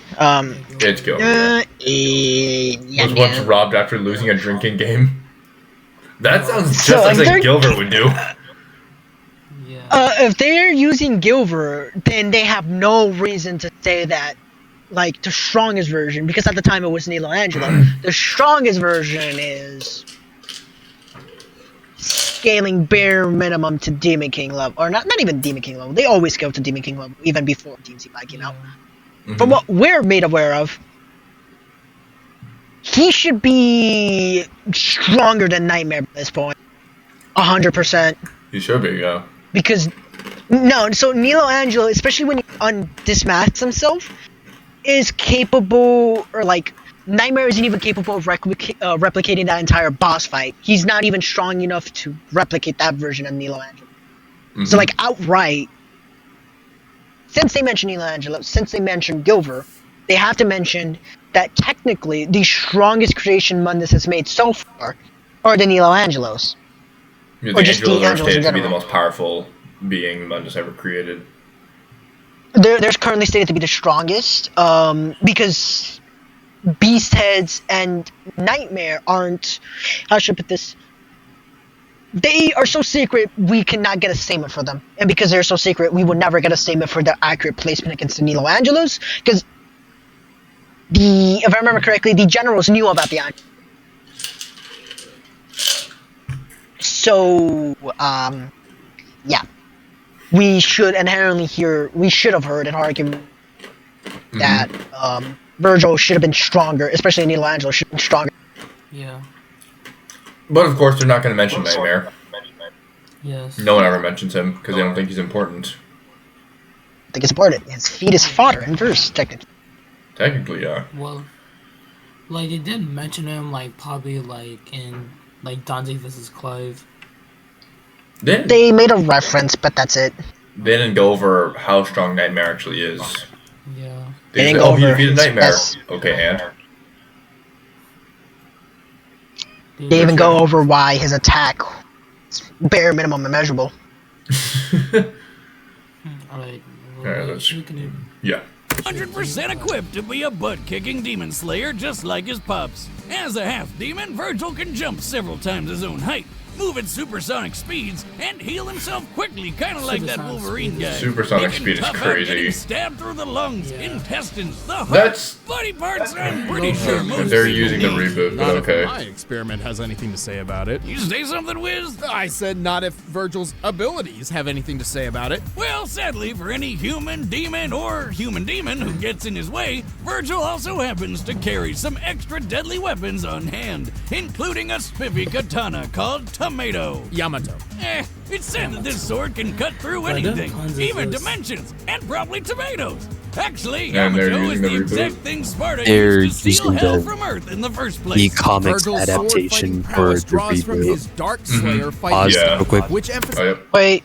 It's Gilver. Yeah, Was once yeah. robbed after losing a drinking game. That sounds just So, like they're- something Gilver would do. Yeah. If they're using Gilver, then they have no reason to say that, like, the strongest version, because at the time it was Nilo Angelo, the strongest version is scaling bare minimum to Demon King level. Or not even Demon King level. They always scale to Demon King level, even before DMC5 came out. From what we're made aware of, he should be stronger than Nightmare at this point. 100%. He should be, yeah. Because no, so Nilo Angelo, especially when he dismasks himself, is capable, or like Nightmare isn't even capable of replicating that entire boss fight. He's not even strong enough to replicate that version of Nilo Angelo. So like outright, since they mentioned Nilo Angelo, since they mentioned Gilver, they have to mention that technically the strongest creation Mundus has made so far are the Nilo Angelos. Yeah, Or just the Angelos are Angelos in stated to be the general. most powerful being Mundus ever created. They're currently stated to be the strongest, because Beast Heads and Nightmare aren't. How should I put this? They are so secret, we cannot get a statement for them. And because they're so secret, we would never get a statement for their accurate placement against the Nilo Angelos. Because, if I remember correctly, the generals knew about the Angelos. So, yeah. We should inherently we should have heard an argument that Vergil should have been stronger, especially Nilo Angelo should have been stronger. Yeah. But of course, they're not going to mention Nightmare. Yes. No one ever mentions him because they don't think he's important. I think it's important. His feet is fodder in verse, technically. Technically, yeah. Well, like they did mention him, like probably like in like Dante vs. Clive. They made a reference, but that's it. They didn't go over how strong Nightmare actually is. Yeah. They didn't said, go he over defeated his Nightmare. best- Okay, and? They even go over why his attack is bare minimum immeasurable. Alright. Alright, let's... We can Yeah. 100% equipped to be a butt-kicking demon slayer just like his pops. As a half-demon, Vergil can jump several times his own height, move at supersonic speeds, and heal himself quickly, kind of like that Supersonic Wolverine speed guy. is- Supersonic He can speed is tough out crazy. getting stabbed through the lungs, Yeah. intestines, the heart, That's... body parts. I'm pretty sure most They're people using the need. reboot, but Not if okay. my experiment has anything to say about it. You say something, Wiz? I said not if Virgil's abilities have anything to say about it. Well, sadly, for any human demon or human demon who gets in his way, Vergil also happens to carry some extra deadly weapons on hand, including a spiffy katana called Tomato. Yamato. It's said that this sword can cut through Why don't anything, puns even exist? dimensions, and probably tomatoes. Actually, And they're Yamato is using the the reboot? exact thing Sparta They're used to steal using hell the- from Earth in the first The place. comics Virgil's adaptation sword-fighting for prowess the draws from his reboot. Dark Slayer fighting Pause Yeah. real quick. which emphasizes Oh, yep. Wait,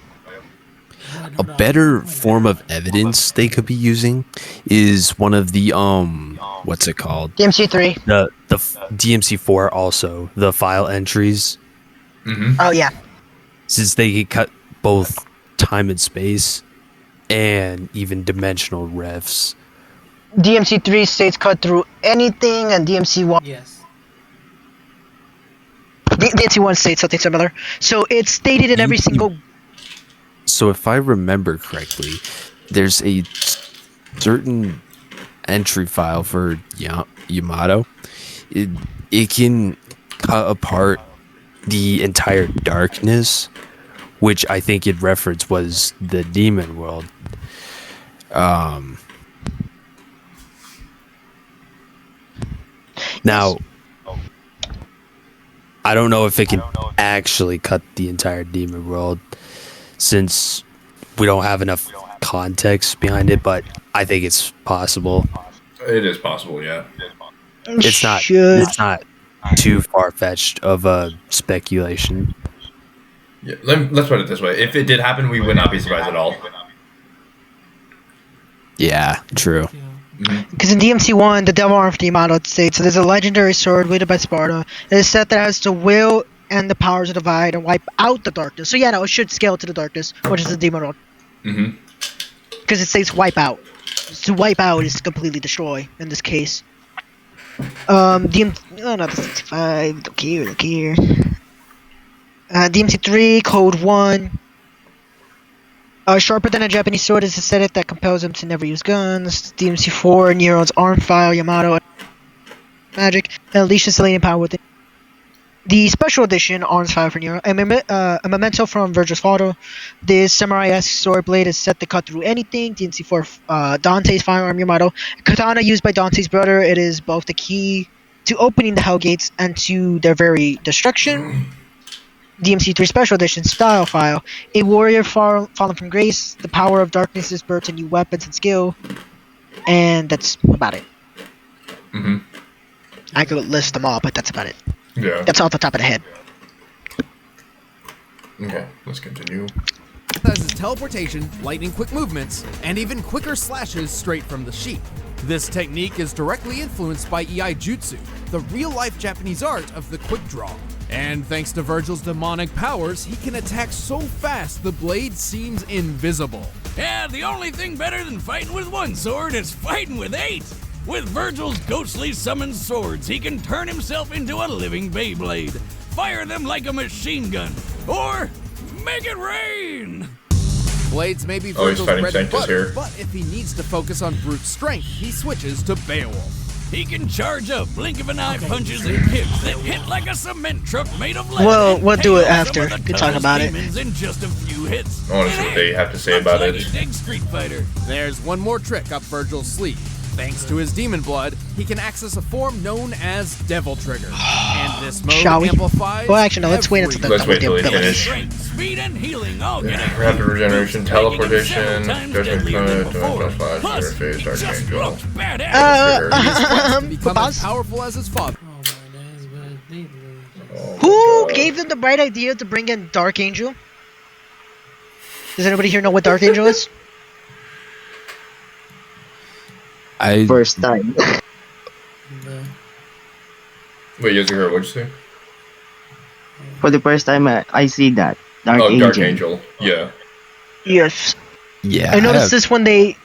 A better form of evidence they could be using is one of the what's it called? DMC3. The DMC4 also, the file entries, Oh, yeah. since they could cut both time and space and even dimensional refs. DMC3 states cut through anything, and DMC1 Yes. DMC1 states something similar. So it's stated in every You- single. So if I remember correctly, there's a certain entry file for Yamato. It can cut apart the entire darkness, which I think it referenced was the demon world. Now, I don't know if it can actually cut the entire demon world, since we don't have enough context behind it, but I think it's possible. It is possible, yeah. It's not too far-fetched of a speculation. Yeah, let's put it this way. If it did happen, we would not be surprised at all. Yeah, true. Because in DMC1, the Devil Arm of the Yamato states, so there's a legendary sword wielded by Sparta. It is said that it has the will and the power to divide and wipe out the darkness. So yeah, no, it should scale to the darkness, which is the demon world. Mm-hmm. Because it states wipe out. To wipe out is to completely destroy, in this case. Not the 65, look here. DMC3, Code 1. Sharper than a Japanese sword is aesthetic that compels him to never use guns. DMC4, Nero's arm file, Yamato, magic, and unleashes Selenium power within. The special edition arms file for Nero, a memento from Vergil's father. This samurai-esque sword blade is set to cut through anything. DMC4, Dante's firearm, Yamato. Katana used by Dante's brother. It is both the key to opening the Hell Gates and to their very destruction. DMC3 Special Edition style file. A warrior fallen from grace. The power of darkness is birthed to new weapons and skill. And that's about it. Mm-hmm. I could list them all, but that's about it. Yeah. That's off the top of the head. Okay, let's continue. That is teleportation, lightning quick movements, and even quicker slashes straight from the sheet. This technique is directly influenced by Ei Jutsu, the real-life Japanese art of the quick draw. And thanks to Vergil's demonic powers, he can attack so fast the blade seems invisible. Yeah, the only thing better than fighting with one sword is fighting with 8. With Vergil's ghostly summoned swords, he can turn himself into a living Beyblade, fire them like a machine gun, or make it rain! Blades may be Oh, he's Vergil's fighting bread and Sanctus butter, here. but if he needs to focus on brute strength, he switches to Beowulf. He can charge up, blink of an eye punches and kicks that hit like a cement truck made of lead. Well, and we'll do it KO some after. of the We can talk toughest about it. demons in just a few hits. I want to see what they have to say Looks about like it. he digs Street Fighter. There's one more trick up Vergil's sleeve. Thanks to his demon blood, he can access a form known as Devil Trigger. And this mode Shall we? amplifies Well, actually, no, let's wait until the Let's wait till he ability. finish. Strength, speed, and healing all get a Rapid regeneration, boost, making him teleportation, several times judgment deadlier than climate, before. flash, Plus, interface, he dark just angel. looks badass. to become as Pause. powerful as his father. Oh my days, but they lose. Who gave them the bright idea to bring in Dark Angel? Does anybody here know what Dark Angel is? I First time. The- Wait, you heard what'd you say? For the first time, I see that. Dark Oh, Angel. Dark Angel. Yeah. Yes. yeah. I noticed have this when they.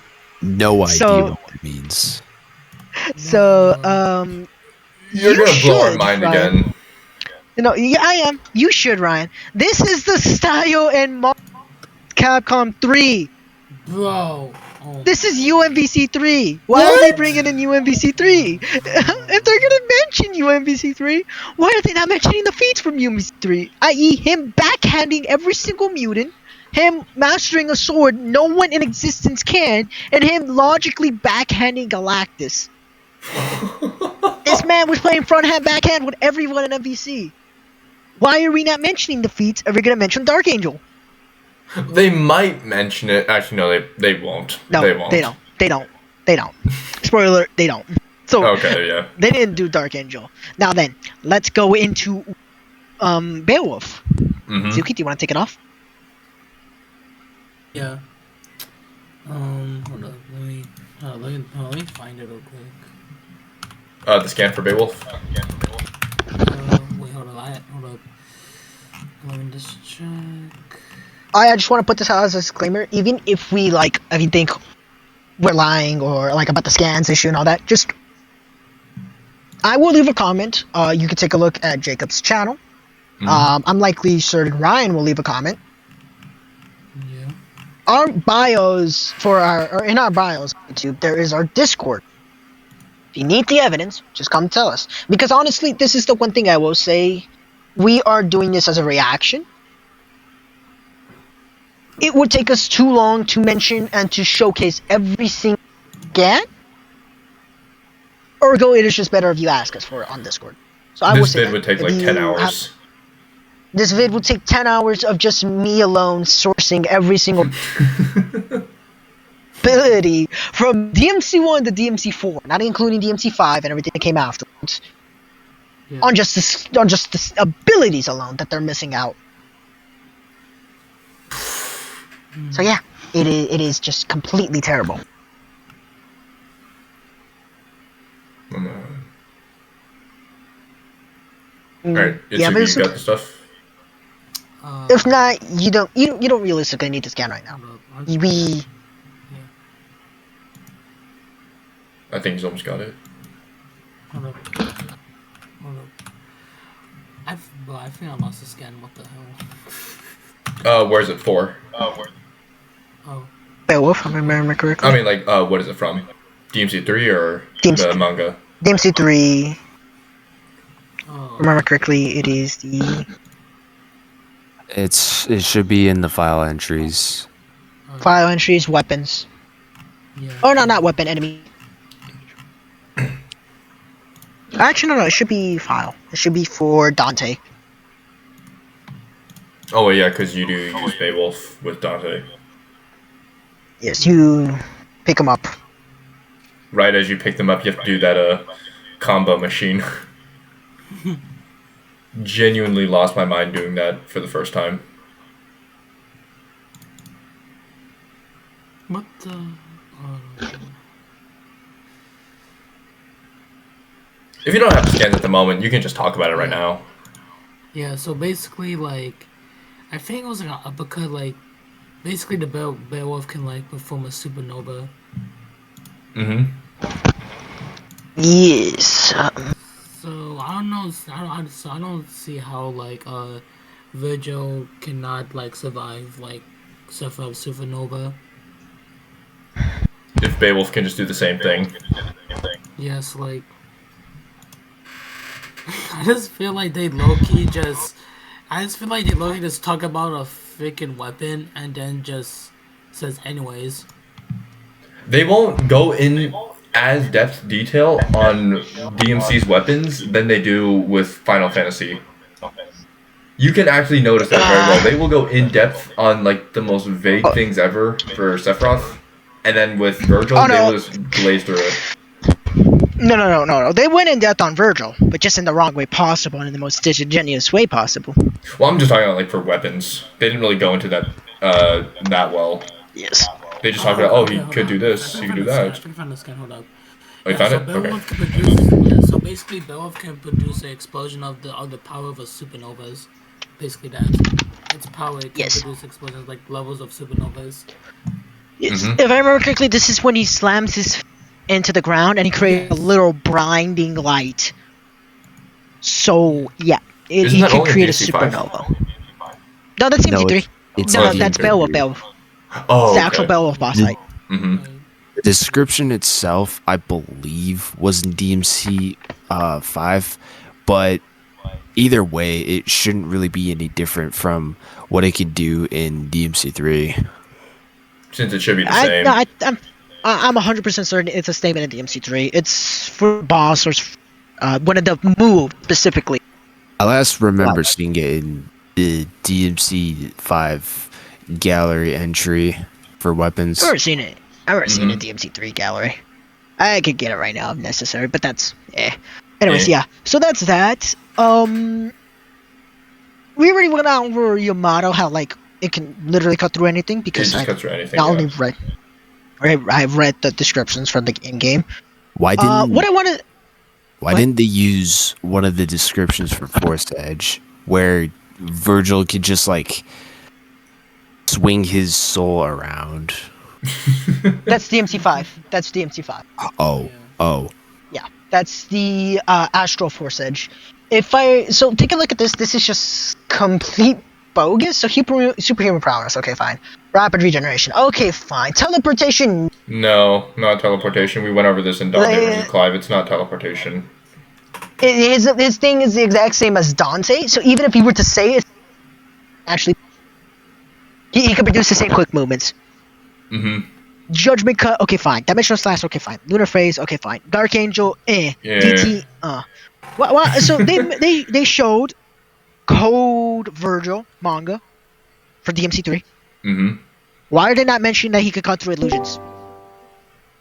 no idea So- what it means. So, You're You gonna blow our should, mind Ryan. again. No, yeah, I am. You should, Ryan. This is the style in Capcom 3. Bro. Oh, This is UMVC 3. Why are they bringing in UMVC 3? If they're gonna mention UMVC 3, why are they not mentioning the feats from UMVC 3? I.e., him backhanding every single mutant, him mastering a sword no one in existence can, and him logically backhanding Galactus. This man was playing front hand backhand with everyone in MVC. Why are we not mentioning the feats if we're gonna mention Dark Angel? They might mention it. Actually, no, they won't. No, they won't. They don't. Spoiler alert, they don't. So Okay, yeah. they didn't do Dark Angel. Now then, let's go into Beowulf. Mm-hmm. Zuki, do you want to take it off? yeah. Hold up. Let me find it real quick. The scan for Beowulf. Wait, hold up. Let me just check. I just want to put this out as a disclaimer. Even if we if you think we're lying or about the scans issue and all that, just I will leave a comment. You can take a look at Jacob's channel. I'm likely certain Ryan will leave a comment. Yeah. Our bios in our bios on YouTube, there is our Discord. If you need the evidence, just come tell us. Because honestly, this is the one thing I will say. We are doing this as a reaction. It would take us too long to mention and to showcase every single scan. Ergo, it is just better if you ask us for it on Discord. So I will This say vid that. would take If like you 10 have- hours. This vid would take 10 hours of just me alone sourcing every single ability from DMC1 to DMC4, not including DMC5 and everything that came afterwards. Yeah. On just the abilities alone that they're missing out. So yeah, it is just completely terrible. Alright, Yeah, Itsuki, but you it's got the stuff? if not, you don't realistically need to scan right now. Hold up. We I think he's almost got it. Hold up. I think I lost the scan. What the hell? Where's it for? Oh. Beowulf, if I remember correctly. I mean, like, what is it from? DMC3 or DMC3. the manga? DMC3, Oh. remember correctly, it is the It should be in the file entries. file entries, weapons. Yeah. Oh no, not weapon, enemy. Actually, no, it should be file. It should be for Dante. Oh yeah, because you do use Beowulf with Dante. Yes, you pick him up. Right as you pick them up, you have to do that combo machine. Genuinely lost my mind doing that for the first time. What the? If you don't have scans at the moment, you can just talk about it right now. Yeah, so basically, like, I think it was like an uppercut, like, basically the Beowulf can, like, perform a supernova. Mm-hmm. Yes. So, I don't know, I don't see how, like, Virgil cannot, like, survive, like, Sephiroth's supernova. If Beowulf can just do the same thing. Yes, like, I just feel like they low-key just, I just feel like they low-key just talk about a freaking weapon and then just says anyways. They won't go in as depth detail on DMC's weapons than they do with Final Fantasy. You can actually notice that very well. They will go in depth on like the most vague things ever for Sephiroth, and then with Virgil, they will just glaze through it. No. They went in depth on Virgil, but just in the wrong way possible and in the most disingenuous way possible. Well, I'm just talking about like for weapons. They didn't really go into that that well. Yes. They just talked about, he could do this, he could do that. I can find the scan, hold up. Oh, you found so it? Beowulf Okay. can produce, so basically Beowulf can produce an explosion of the power of a supernovas. Basically that. Its power can produce explosions like levels of supernovas. Yes. If I remember correctly, this is when he slams his into the ground and he creates a little blinding light. So he can create a supernova. No, that's DMC3. No, that's Beowulf. Oh, it's the actual Beowulf boss fight. The description itself, I believe, was in DMC 5, but either way, it shouldn't really be any different from what it could do in DMC 3. Since it should be the same. I'm 100% certain it's a statement in DMC 3. It's for boss or one of the moves specifically. I last remember seeing it in the DMC 5 gallery entry for weapons. I've never seen it. I've never seen a DMC 3 gallery. I could get it right now if necessary, but that's Anyways, yeah. So that's that. We already went over Yamato, how like it can literally cut through anything because it cuts through anything. Not only I've read the descriptions from the in-game. Why didn't Why didn't they use one of the descriptions for Force Edge where Virgil could just like swing his soul around? That's DMC5. That's DMC5. Oh. Yeah, that's the Astral Force Edge. So take a look at this. This is just complete bogus. So superhuman prowess. Okay, fine. Rapid regeneration. Okay, fine. Teleportation. No, not teleportation. We went over this in Dante vs. Clive. It's not teleportation. His thing is the exact same as Dante. So even if he were to say it, actually, he could produce the same quick movements. Judgment Cut, okay, fine. Dimensional Slash, okay, fine. Lunar Phase, okay, fine. Dark Angel, DT, So they showed Code Virgil manga for DMC3. Why are they not mentioning that he could cut through illusions?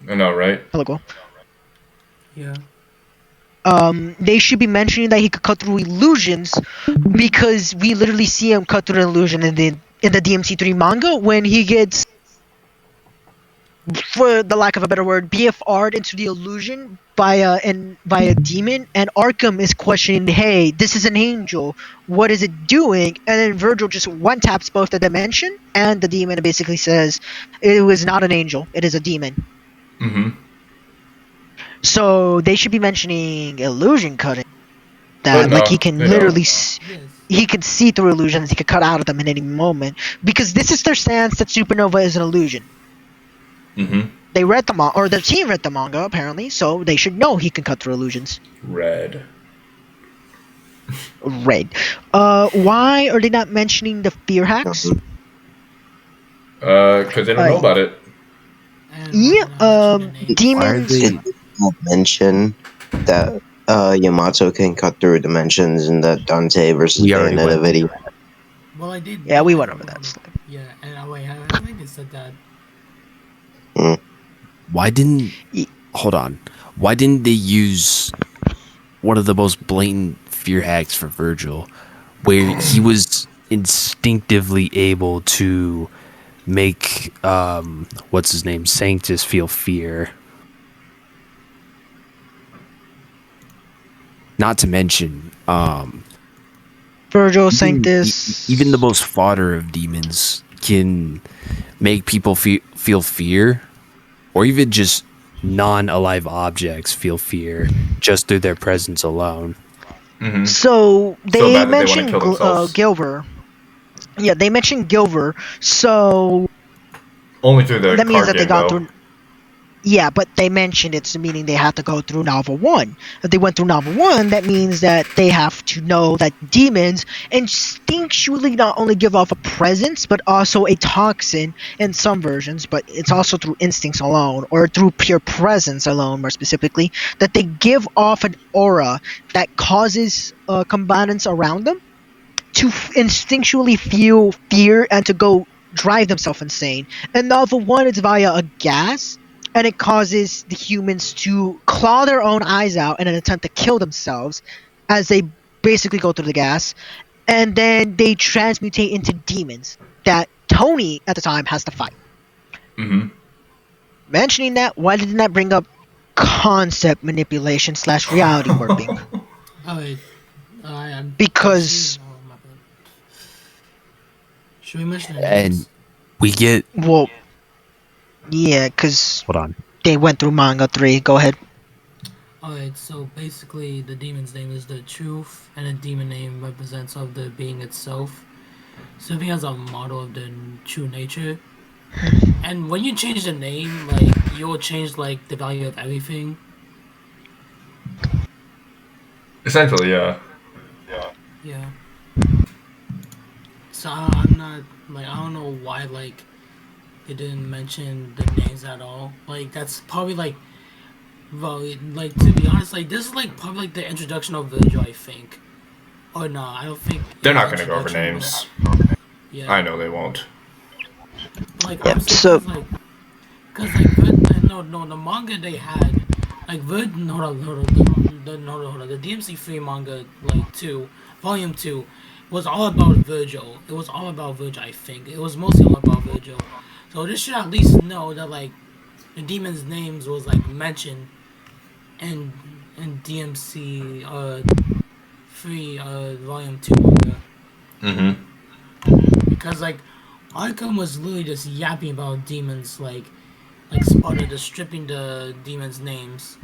I know, right? Hello, go. Yeah. They should be mentioning that he could cut through illusions because we literally see him cut through an illusion in the DMC3 manga when he gets, for the lack of a better word, BFR'd into the illusion by a demon, and Arkham is questioning, hey, this is an angel, what is it doing? And then Virgil just one-taps both the dimension and the demon and basically says, it was not an angel, it is a demon. So they should be mentioning illusion cutting. That like he can literally he can see through illusions, he could cut out of them at any moment. Because this is their stance that supernova is an illusion. They read the manga, or their team read the manga apparently, so they should know he can cut through illusions. Red. Why are they not mentioning the fear hacks? Because they don't know about it. Demons. Did not mention that Yamato can cut through dimensions in the Dante versus Bayonetta video. Well, I did. Yeah, No, we I went did over know that. that. Yeah, and I think they said that. Why didn't hold on? Why didn't they use one of the most blatant fear hacks for Virgil, where he was instinctively able to make what's his name, Sanctus, feel fear? Not to mention, Virgil, even the Sanctus. most fodder of demons can make people feel fear, or even just non-alive objects feel fear just through their presence alone. So So they bad that they want to mentioned kill themselves. Gilver. Yeah, they mentioned Gilver. So Only through the that means card that they game, got though. through. Yeah, but they mentioned it's meaning they have to go through novel one. If they went through novel one, that means that they have to know that demons instinctually not only give off a presence, but also a toxin in some versions, but it's also through instincts alone, or through pure presence alone, more specifically, that they give off an aura that causes combatants around them to instinctually feel fear and to go drive themselves insane. And novel one, it's via a gas, and it causes the humans to claw their own eyes out in an attempt to kill themselves as they basically go through the gas. And then they transmutate into demons that Tony at the time has to fight. Mentioning that, why didn't that bring up concept manipulation / reality warping? Oh, I'm Because, oh, my bad. Should we mention the And names? we get well, yeah, because hold on. they went through manga 3. Go ahead. Alright, so basically the demon's name is the truth, and the demon name represents of the being itself. So if he has a model of the true nature. And when you change the name, like, you'll change, like, the value of everything. Essentially, yeah. Yeah. So I'm not, like, I don't know why, like, they didn't mention the names at all. Like, that's probably, like, well, like, to be honest, like, this is, like, probably, like, the introduction of Virgil, I think. Or no, I don't think They're his not going to go over introduction names. yeah. I know they won't. Like, Yeah, honestly, so cause like, no, the manga they had, like, the DMC free manga, like, 2, volume 2, was all about Virgil. It was all about Virgil, I think. It was mostly all about Virgil. So this should at least know that, like, the demons' names was, like, mentioned in DMC free volume 2 manga. Because, like, Arkham was literally just yapping about demons, like Sparta just stripping the demons' names.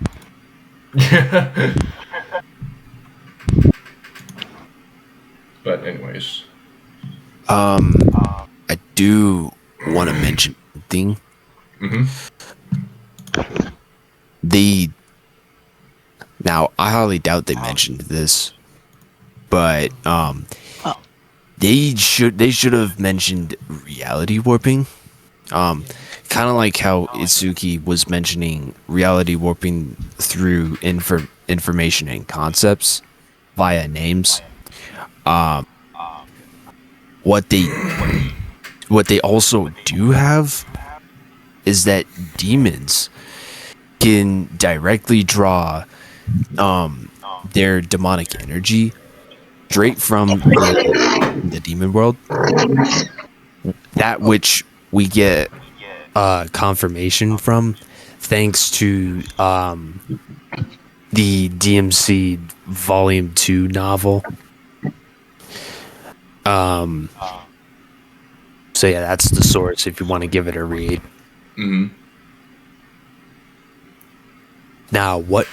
But anyways. I do want to mention something. Now I highly doubt they mentioned this, but they should have mentioned reality warping. Kind of like how Itsuki was mentioning reality warping through information and concepts via names. What they also do have is that demons can directly draw their demonic energy straight from the demon world. That which we get confirmation from thanks to the DMC Volume 2 novel. So yeah, that's the source if you want to give it a read. Now, what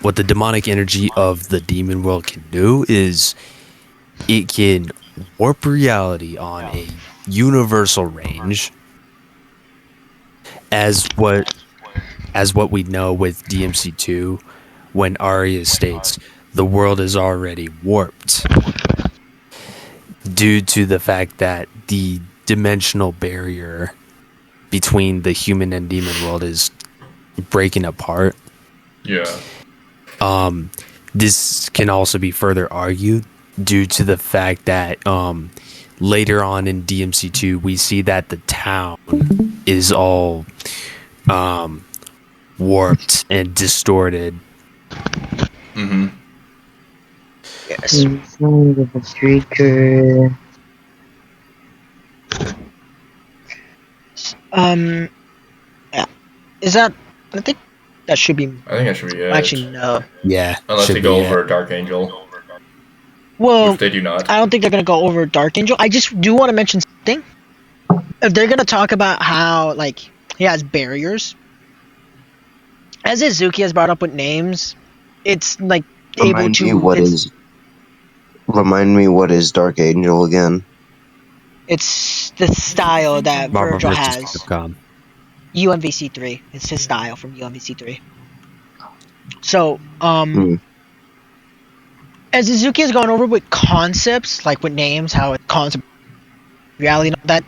the demonic energy of the demon world can do is it can warp reality on a universal range, as what we know with DMC2 when Arya states the world is already warped due to the fact that the dimensional barrier between the human and demon world is breaking apart. Yeah. This can also be further argued due to the fact that later on in DMC2 we see that the town is all warped and distorted. Mm-hmm. Yes. Inside of a streaker. Yeah. Is that? I think that should be. I think that should be it. Actually, no. Yeah, Unless should they go be it. over Dark Angel, Well, which they do not. I don't think they're gonna go over Dark Angel. I just do want to mention something. If they're gonna talk about how like he has barriers, as Izuki has brought up with names, it's like able Remind to. me what is Dark Angel again? It's the style that Marvel Virgil vs. has. Capcom. UMVC3. It's his style from UMVC3. So, as Izuki has gone over with concepts, like with names, how it's concept, reality, and all that,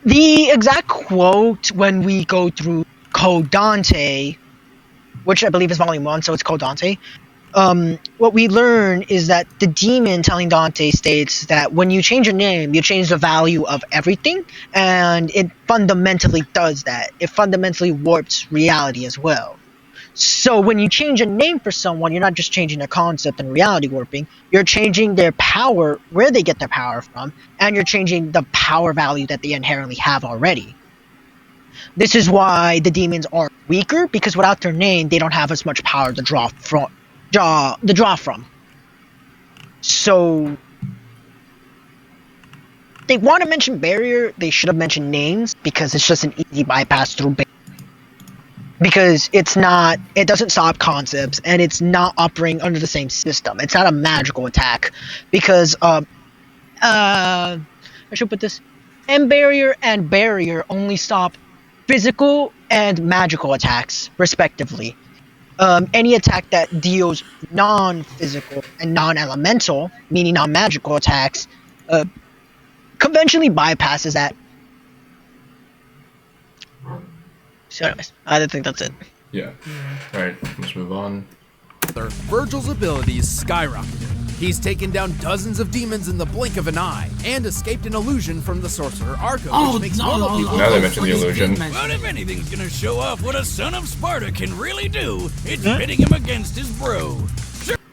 the exact quote when we go through Code Dante, which I believe is volume 1, so it's Code Dante, what we learn is that the demon telling Dante states that when you change your name, you change the value of everything, and it fundamentally does that. It fundamentally warps reality as well. So when you change a name for someone, you're not just changing their concept and reality warping, you're changing their power, where they get their power from, and you're changing the power value that they inherently have already. This is why the demons are weaker, because without their name, they don't have as much power to draw from. So they want to mention barrier, they should have mentioned names, because it's just an easy bypass through barrier. Because it doesn't stop concepts, and it's not operating under the same system. It's not a magical attack, because I should put this, and barrier only stop physical and magical attacks respectively. Any attack that deals non-physical and non-elemental, meaning non-magical attacks, conventionally bypasses that. So anyways, I think that's it. Yeah. Alright, let's move on. Virgil's abilities skyrocketed. He's taken down dozens of demons in the blink of an eye and escaped an illusion from the sorcerer Arco, which makes normal people. Now they mention the illusion. But if anything's gonna show off what a son of Sparta can really do, it's pitting him against his bro.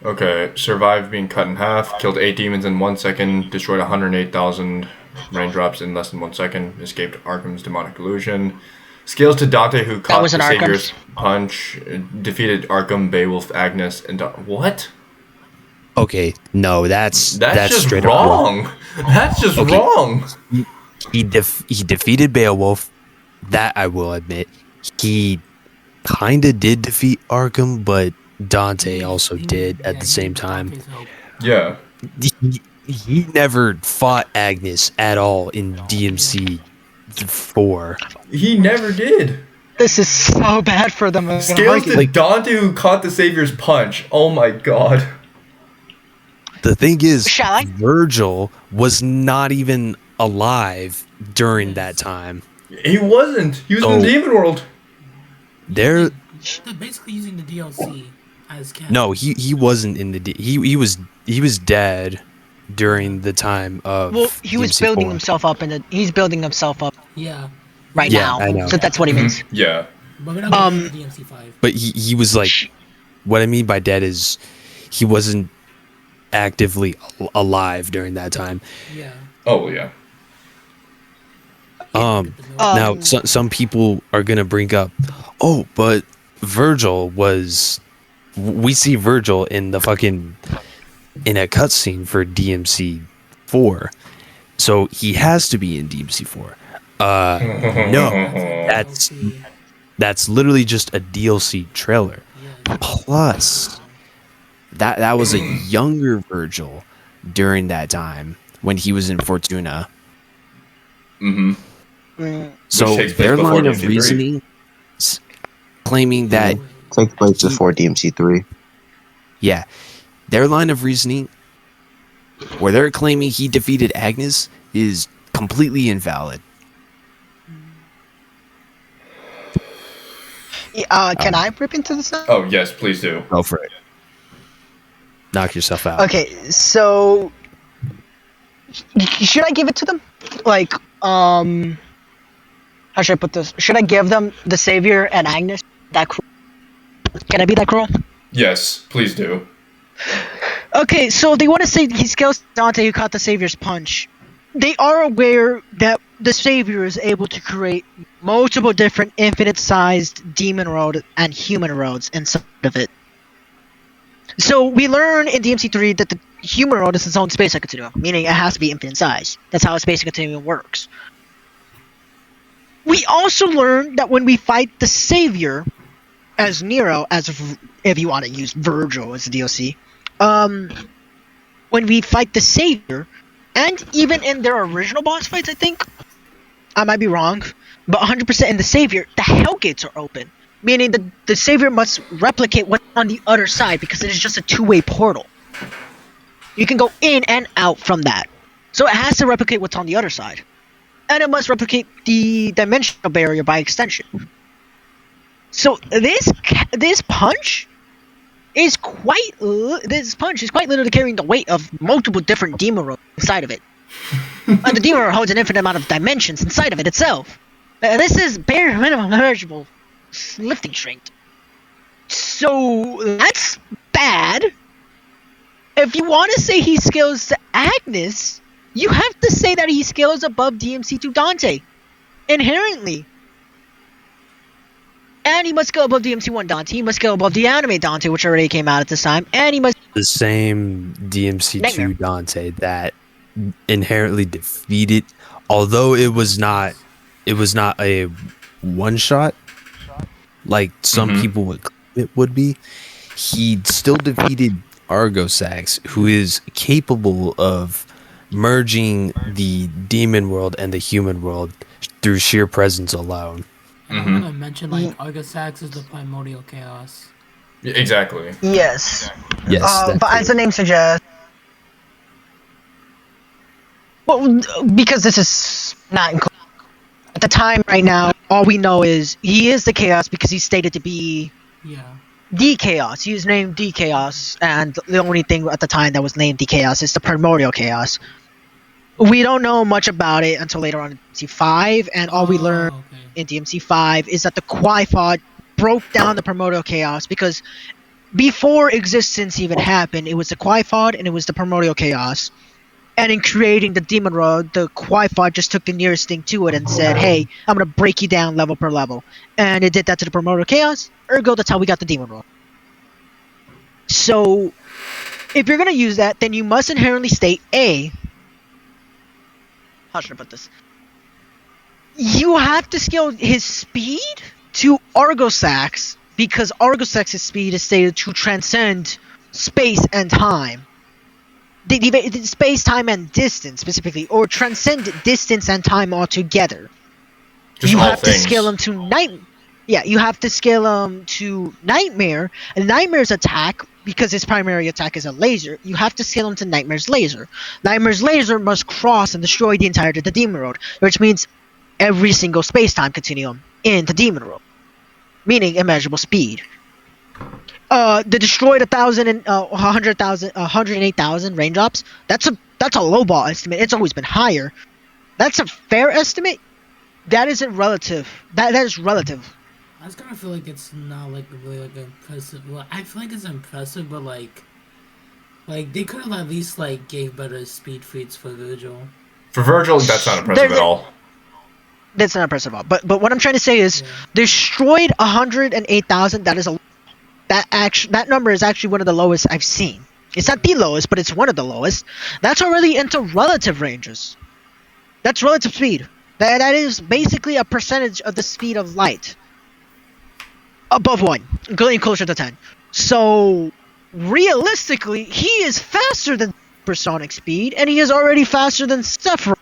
Okay, survived being cut in half, killed 8 demons in 1 second, destroyed 108,000 raindrops in less than 1 second, escaped Arkham's demonic illusion. Scales to Dante, who caught the Savior's punch, defeated Arkham, Beowulf, Agnes, and what? Okay, no, that's just straight wrong. Up wrong. That's just wrong. He defeated Beowulf. That I will admit. He kinda did defeat Arkham, but Dante also did at the same time. Yeah. He never fought Agnes at all in DMC 4. He never did. This is so bad for them. Scales to Dante, who caught the Savior's punch. Oh my god. The thing is, Shall I? Virgil was not even alive during that time. He wasn't. He was in the demon world. They're basically using the DLC as canon. no, he wasn't in the he was dead during the time of. Well, he was building DMC4. himself up, he's building himself up Yeah. right Yeah, now. I know. So that's what he means. Yeah. But we're not going to DMC 5. But he was like, what I mean by dead is he wasn't actively alive during that time. Yeah. Oh, yeah. Now some people are gonna bring up, oh, but Virgil was. We see Virgil in the fucking in a cutscene for DMC 4, so he has to be in DMC 4. No, that's literally just a DLC trailer. Plus, that was a younger Virgil during that time when he was in Fortuna. Mm-hmm. So Which takes place their before line of DMC3. reasoning, claiming that Takes place before DMC3. yeah, their line of reasoning, where they're claiming he defeated Agnes, is completely invalid. Can I rip into this now? Oh, yes, please do. Go for it. Knock yourself out. Okay, so should I give it to them? Like, how should I put this? Should I give them the Savior and Agnes? That cruel? Can I be that cruel? Yes, please do. Okay, so they want to say he scales Dante who caught the Savior's punch. They are aware that the Savior is able to create multiple different infinite-sized demon world and human worlds inside of it. So we learn in DMC3 that the human world is its own space continuum, meaning it has to be infinite size. That's how a space continuum works. We also learn that when we fight the Savior as Nero, if you want to use Vergil as a DLC, when we fight the Savior, and even in their original boss fights, I think, I might be wrong, but 100% in the Savior, the Hell Gates are open. Meaning that the Savior must replicate what's on the other side because it is just a two-way portal. You can go in and out from that. So it has to replicate what's on the other side. And it must replicate the dimensional barrier by extension. So this punch is quite literally carrying the weight of multiple different demon worlds inside of it. And the demon world holds an infinite amount of dimensions inside of it itself. This is bare minimum measurable lifting strength. So that's bad. If you want to say he scales to Agnes, you have to say that he scales above DMC2 Dante. Inherently. And he must go above DMC1 Dante. He must go above the anime Dante, which already came out at this time. And he must... The same DMC2 Nightmare. Dante that inherently defeated, although it was not a one-shot, like some people would be, he still defeated Argosax, who is capable of merging the demon world and the human world through sheer presence alone. And I want to mention, like, Argosax is the primordial chaos. Yeah, exactly. Yes. Yes, but as the name suggests... Well, because this is not included. At the time right now, all we know is he is the chaos because he's stated to be the chaos. He is named the chaos, and the only thing at the time that was named the chaos is the primordial chaos. We don't know much about it until later on in DMC5, and all we learn in DMC5 is that the Quifod broke down the primordial chaos because before existence even happened, it was the Quifod and it was the primordial chaos. And in creating the demon world, the Quifod just took the nearest thing to it and said, hey, I'm going to break you down level per level. And it did that to the primordial chaos, ergo that's how we got the demon world. So, if you're going to use that, then you must inherently state A. How should I put this? You have to scale his speed to Argosax, because Argosax's speed is stated to transcend space and time. The space, time, and distance specifically, or transcend distance and time altogether. You have to scale him to you have to scale him to Nightmare, and Nightmare's attack, because his primary attack is a laser, you have to scale him to Nightmare's laser. Nightmare's laser must cross and destroy the entirety of the demon world, which means every single space-time continuum in the demon world, meaning immeasurable speed. The destroyed 108,000 raindrops. That's a lowball estimate. It's always been higher. That's a fair estimate. That isn't relative. That is relative. I just kind of feel like it's not like really like impressive. Well, I feel like it's impressive, but like they could have at least like gave better speed feats for Vergil. For Vergil, that's not impressive at all. That's not impressive at all. But what I'm trying to say is, destroyed 108,000. That number is actually one of the lowest I've seen. It's not the lowest, but it's one of the lowest. That's already into relative ranges. That's relative speed. That is basically a percentage of the speed of light. Above 1, going closer to 10. So, realistically, he is faster than supersonic speed, and he is already faster than Sephiroth.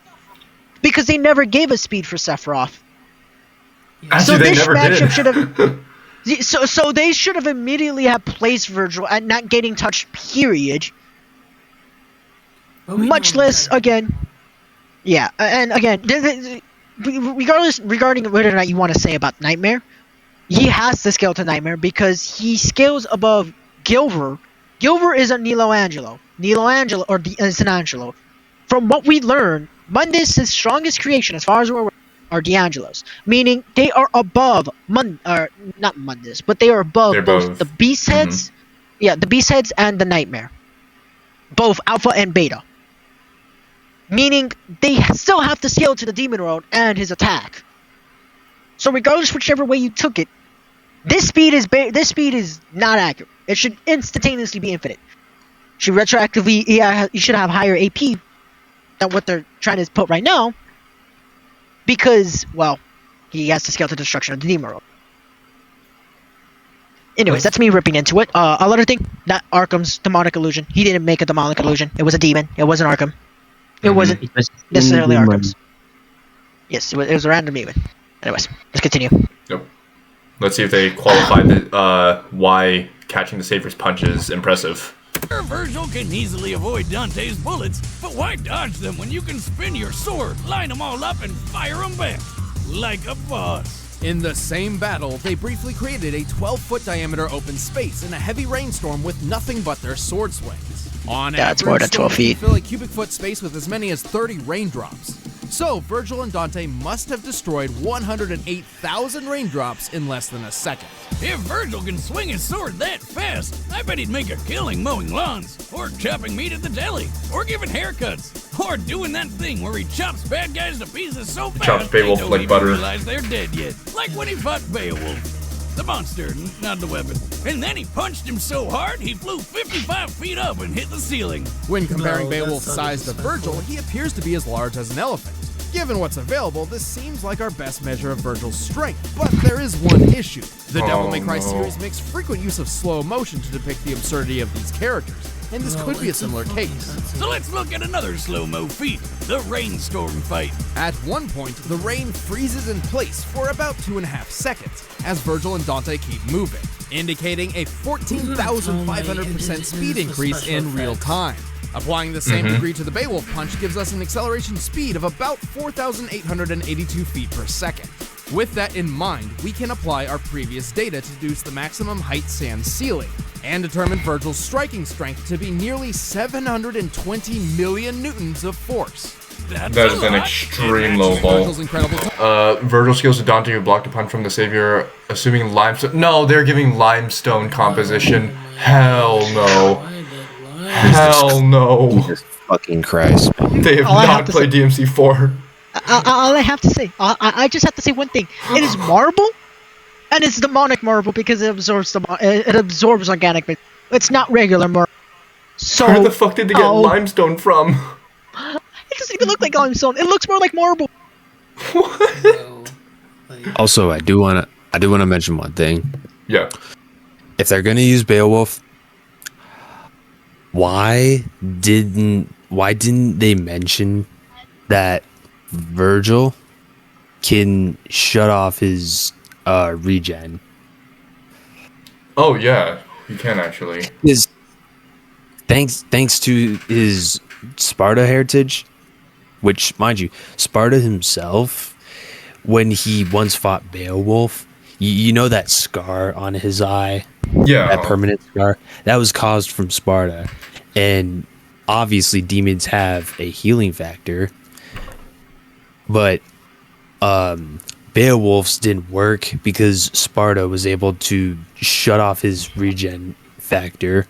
Because they never gave a speed for Sephiroth. Actually, they never did. Should have... So they should have immediately have placed Vergil at not getting touched, period. Much less, again... Yeah, and again, regarding whether or not you want to say about Nightmare, he has to scale to Nightmare because he scales above Gilver. Gilver is a Nilo Angelo. Is an Angelo. from what we learned, Mundus' strongest creation, as far as we're aware, are D'Angelo's. Meaning they are above not Mundus, but they are above They're both both. the Beast Heads, the Beast Heads and the Nightmare. Both Alpha and Beta. Meaning they still have to scale to the Demon World and his attack. So regardless whichever way you took it, this speed is not accurate. It should instantaneously be infinite. Should retroactively, you should have higher AP than what they're trying to put right now, because, well, he has to scale to destruction of the Demon World. Anyways, that's me ripping into it. Another thing, not Arkham's demonic illusion. He didn't make a demonic illusion. It was a demon. It wasn't Arkham. It wasn't necessarily Arkham's. Yes, it was a random demon. Anyways, let's continue. Yep. Let's see if they qualify the why catching the Savior's punch is impressive. Sure, Vergil can easily avoid Dante's bullets, but why dodge them when you can spin your sword, line them all up, and fire them back? Like a boss. In the same battle, they briefly created a 12-foot diameter open space in a heavy rainstorm with nothing but their sword swings. On That's average, more than 12 storms feet. can fill a cubic foot space with as many as 30 raindrops. So, Vergil and Dante must have destroyed 108,000 raindrops in less than a second. If Vergil can swing his sword that fast, I bet he'd make a killing mowing lawns, or chopping meat at the deli, or giving haircuts, or doing that thing where he chops bad guys to pieces so fast Chops they Beowulf don't like even butter. realize they're dead yet. Like when he fought Beowulf. The monster, not the weapon. And then he punched him so hard, he flew 55 feet up and hit the ceiling. When comparing No, Beowulf's that's size to disrespectful. Vergil, he appears to be as large as an elephant. Given what's available, this seems like our best measure of Vergil's strength, but there is one issue. The Devil May Cry no. series makes frequent use of slow motion to depict the absurdity of these characters, and this could be a similar case. So let's look at another slow-mo feat, the rainstorm fight. At one point, the rain freezes in place for about 2.5 seconds, as Vergil and Dante keep moving, indicating a 14,500% speed increase in real time. Applying the same degree to the Beowulf punch gives us an acceleration speed of about 4,882 feet per second. With that in mind, we can apply our previous data to deduce the maximum height sans ceiling, and determine Vergil's striking strength to be nearly 720 million newtons of force. That's That a is an lot. extreme low ball. Vergil's incredible Vergil skills to Dante who blocked a punch from the Savior, assuming limestone. No, they're giving limestone composition. Hell no. Hell no. Jesus fucking Christ. They have All I have not to played DMC4. All I have to say, I just have to say one thing. It is marble, and it's demonic marble because it absorbs organic material. It's not regular marble. So Where the fuck did they get limestone from? It doesn't even look like limestone. It looks more like marble. Also, I do wanna mention one thing. Yeah. If they're gonna use Beowulf, why didn't they mention that Vergil can shut off his regen? Oh yeah, you can actually. Thanks to his Sparta heritage, which, mind you, Sparta himself, when he once fought Beowulf, you know that scar on his eye? Yeah. That permanent scar? That was caused from Sparta. And obviously demons have a healing factor. But Beowulf's didn't work because Sparta was able to shut off his regen factor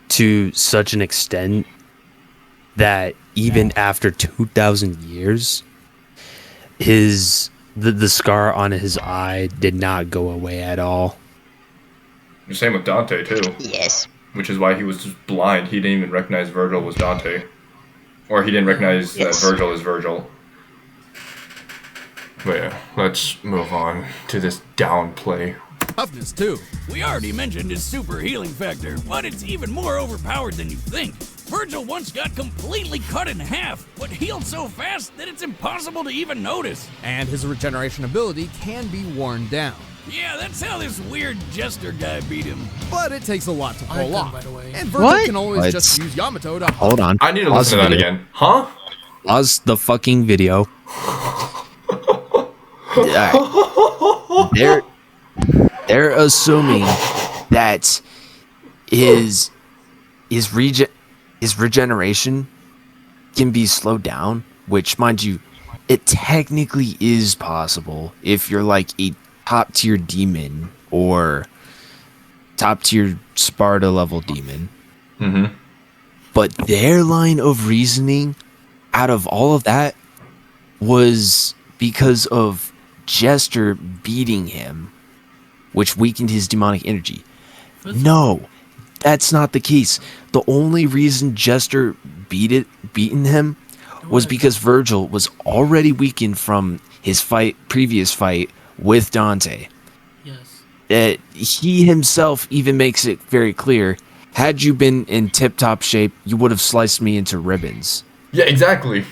to such an extent that even after 2,000 years, the scar on his eye did not go away at all. The same with Dante too. Yes. Which is why he was just blind. He didn't even recognize Vergil was Dante. Or he didn't recognize that Vergil is Vergil. But yeah, let's move on to this downplay. toughness, too. We already mentioned his super healing factor, but it's even more overpowered than you think. Vergil once got completely cut in half, but healed so fast that it's impossible to even notice. And his regeneration ability can be worn down. Yeah, that's how this weird jester guy beat him. But it takes a lot to pull Icon, off. by the way. And Vergil What? can always What? just use Yamato to Hold on. I need to Pause listen to the that video. again. Huh? Pause the fucking video. Alright. They're assuming that his regen his regeneration can be slowed down, which, mind you, it technically is possible if you're like a top tier demon or top tier Sparta level demon. Mm-hmm. But their line of reasoning out of all of that was because of Jester beating him, which weakened his demonic energy. No, that's not the case. The only reason Jester beaten him was because Vergil was already weakened from his previous fight with Dante. Yes. He himself even makes it very clear, had you been in tip-top shape, you would have sliced me into ribbons. Yeah, exactly.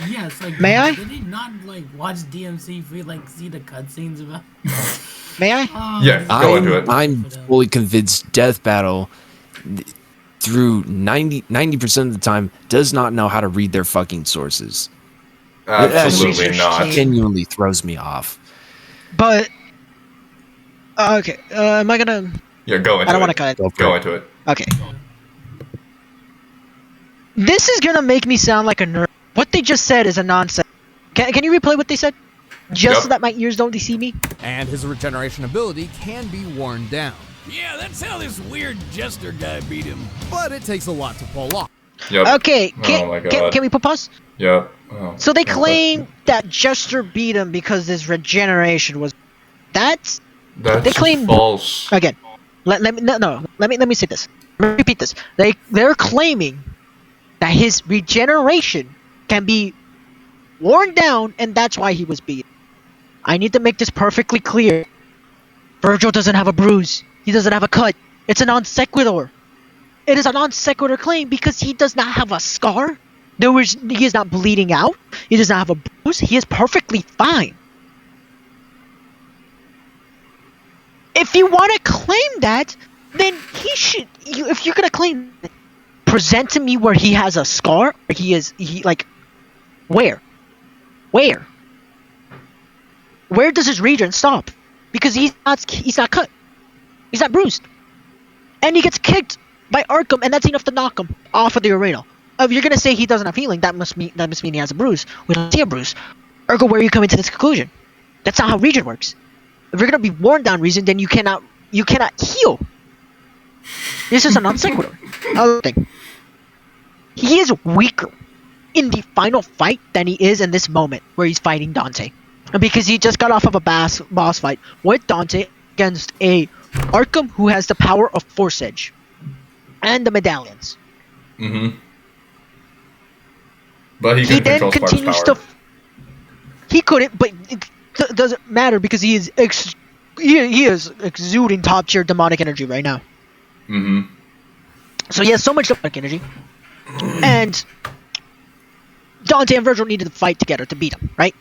Yes, like May I? Did he not like watch DMC for like see the cutscenes about? May I? Oh, Yeah, go into it. I'm fully convinced Death Battle, through 90% of the time, does not know how to read their fucking sources. Absolutely It not. genuinely throws me off. But okay, am I gonna? Yeah, go into it. I don't want to cut it. Go into it. Okay. This is gonna make me sound like a nerd. What they just said is a nonsense. Can you replay what they said? Just so that my ears don't deceive me? And his regeneration ability can be worn down. Yeah, that's how this weird jester guy beat him. But it takes a lot to pull off. Yep. Okay, Oh my God. can we put pause? Yep. Oh, So they claim that Jester beat him because his regeneration was. That's they claim false. again. Let me say this. Let me repeat this. They're claiming that his regeneration can be worn down, and that's why he was beat. I need to make this perfectly clear. Vergil doesn't have a bruise. He doesn't have a cut. It's a non sequitur. It is a non sequitur claim because he does not have a scar. He is not bleeding out. He does not have a bruise. He is perfectly fine. If you want to claim that, then he should. If you're gonna claim, present to me where he has a scar. Where? Where does his regen stop? Because he's not cut. He's not bruised. And he gets kicked by Arkham, and that's enough to knock him off of the arena. If you're gonna say he doesn't have healing, that must mean he has a bruise. We don't see a bruise. Ergo, where are you coming to this conclusion? That's not how regen works. If you're gonna be worn down regen, then you cannot heal. This is a non sequitur. Another thing. He is weaker in the final fight than he is in this moment where he's fighting Dante. Because he just got off of a boss fight with Dante against a Arkham who has the power of Force Edge and the medallions. Mm-hmm. But he then control Sparta's continues power. He couldn't, but it doesn't matter because he is exuding top tier demonic energy right now. Mm-hmm. So he has so much demonic energy, and Dante and Vergil needed to fight together to beat him, right?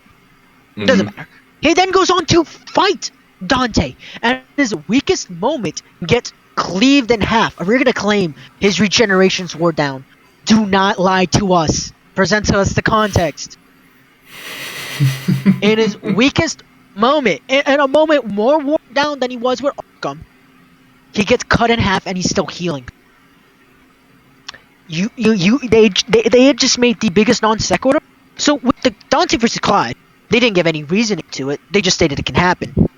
Mm-hmm. Doesn't matter. He then goes on to fight Dante, and his weakest moment gets cleaved in half. If we're gonna claim his regenerations wore down, do not lie to us. Present to us the context. In his weakest moment, in a moment more worn down than he was with Arkham, he gets cut in half and he's still healing. They had just made the biggest non sequitur. So with the Dante versus Clyde, they didn't give any reasoning to it. They just stated it can happen.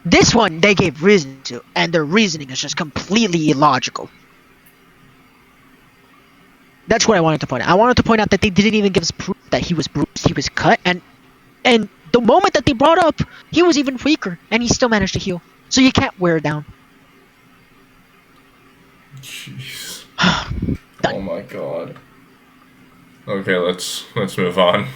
This one they gave reason to, and their reasoning is just completely illogical. That's what I wanted to point out. I wanted to point out that they didn't even give us proof that he was bruised, he was cut, and the moment that they brought up, he was even weaker, and he still managed to heal. So you can't wear it down. Jeez. Oh my God. Okay, let's move on.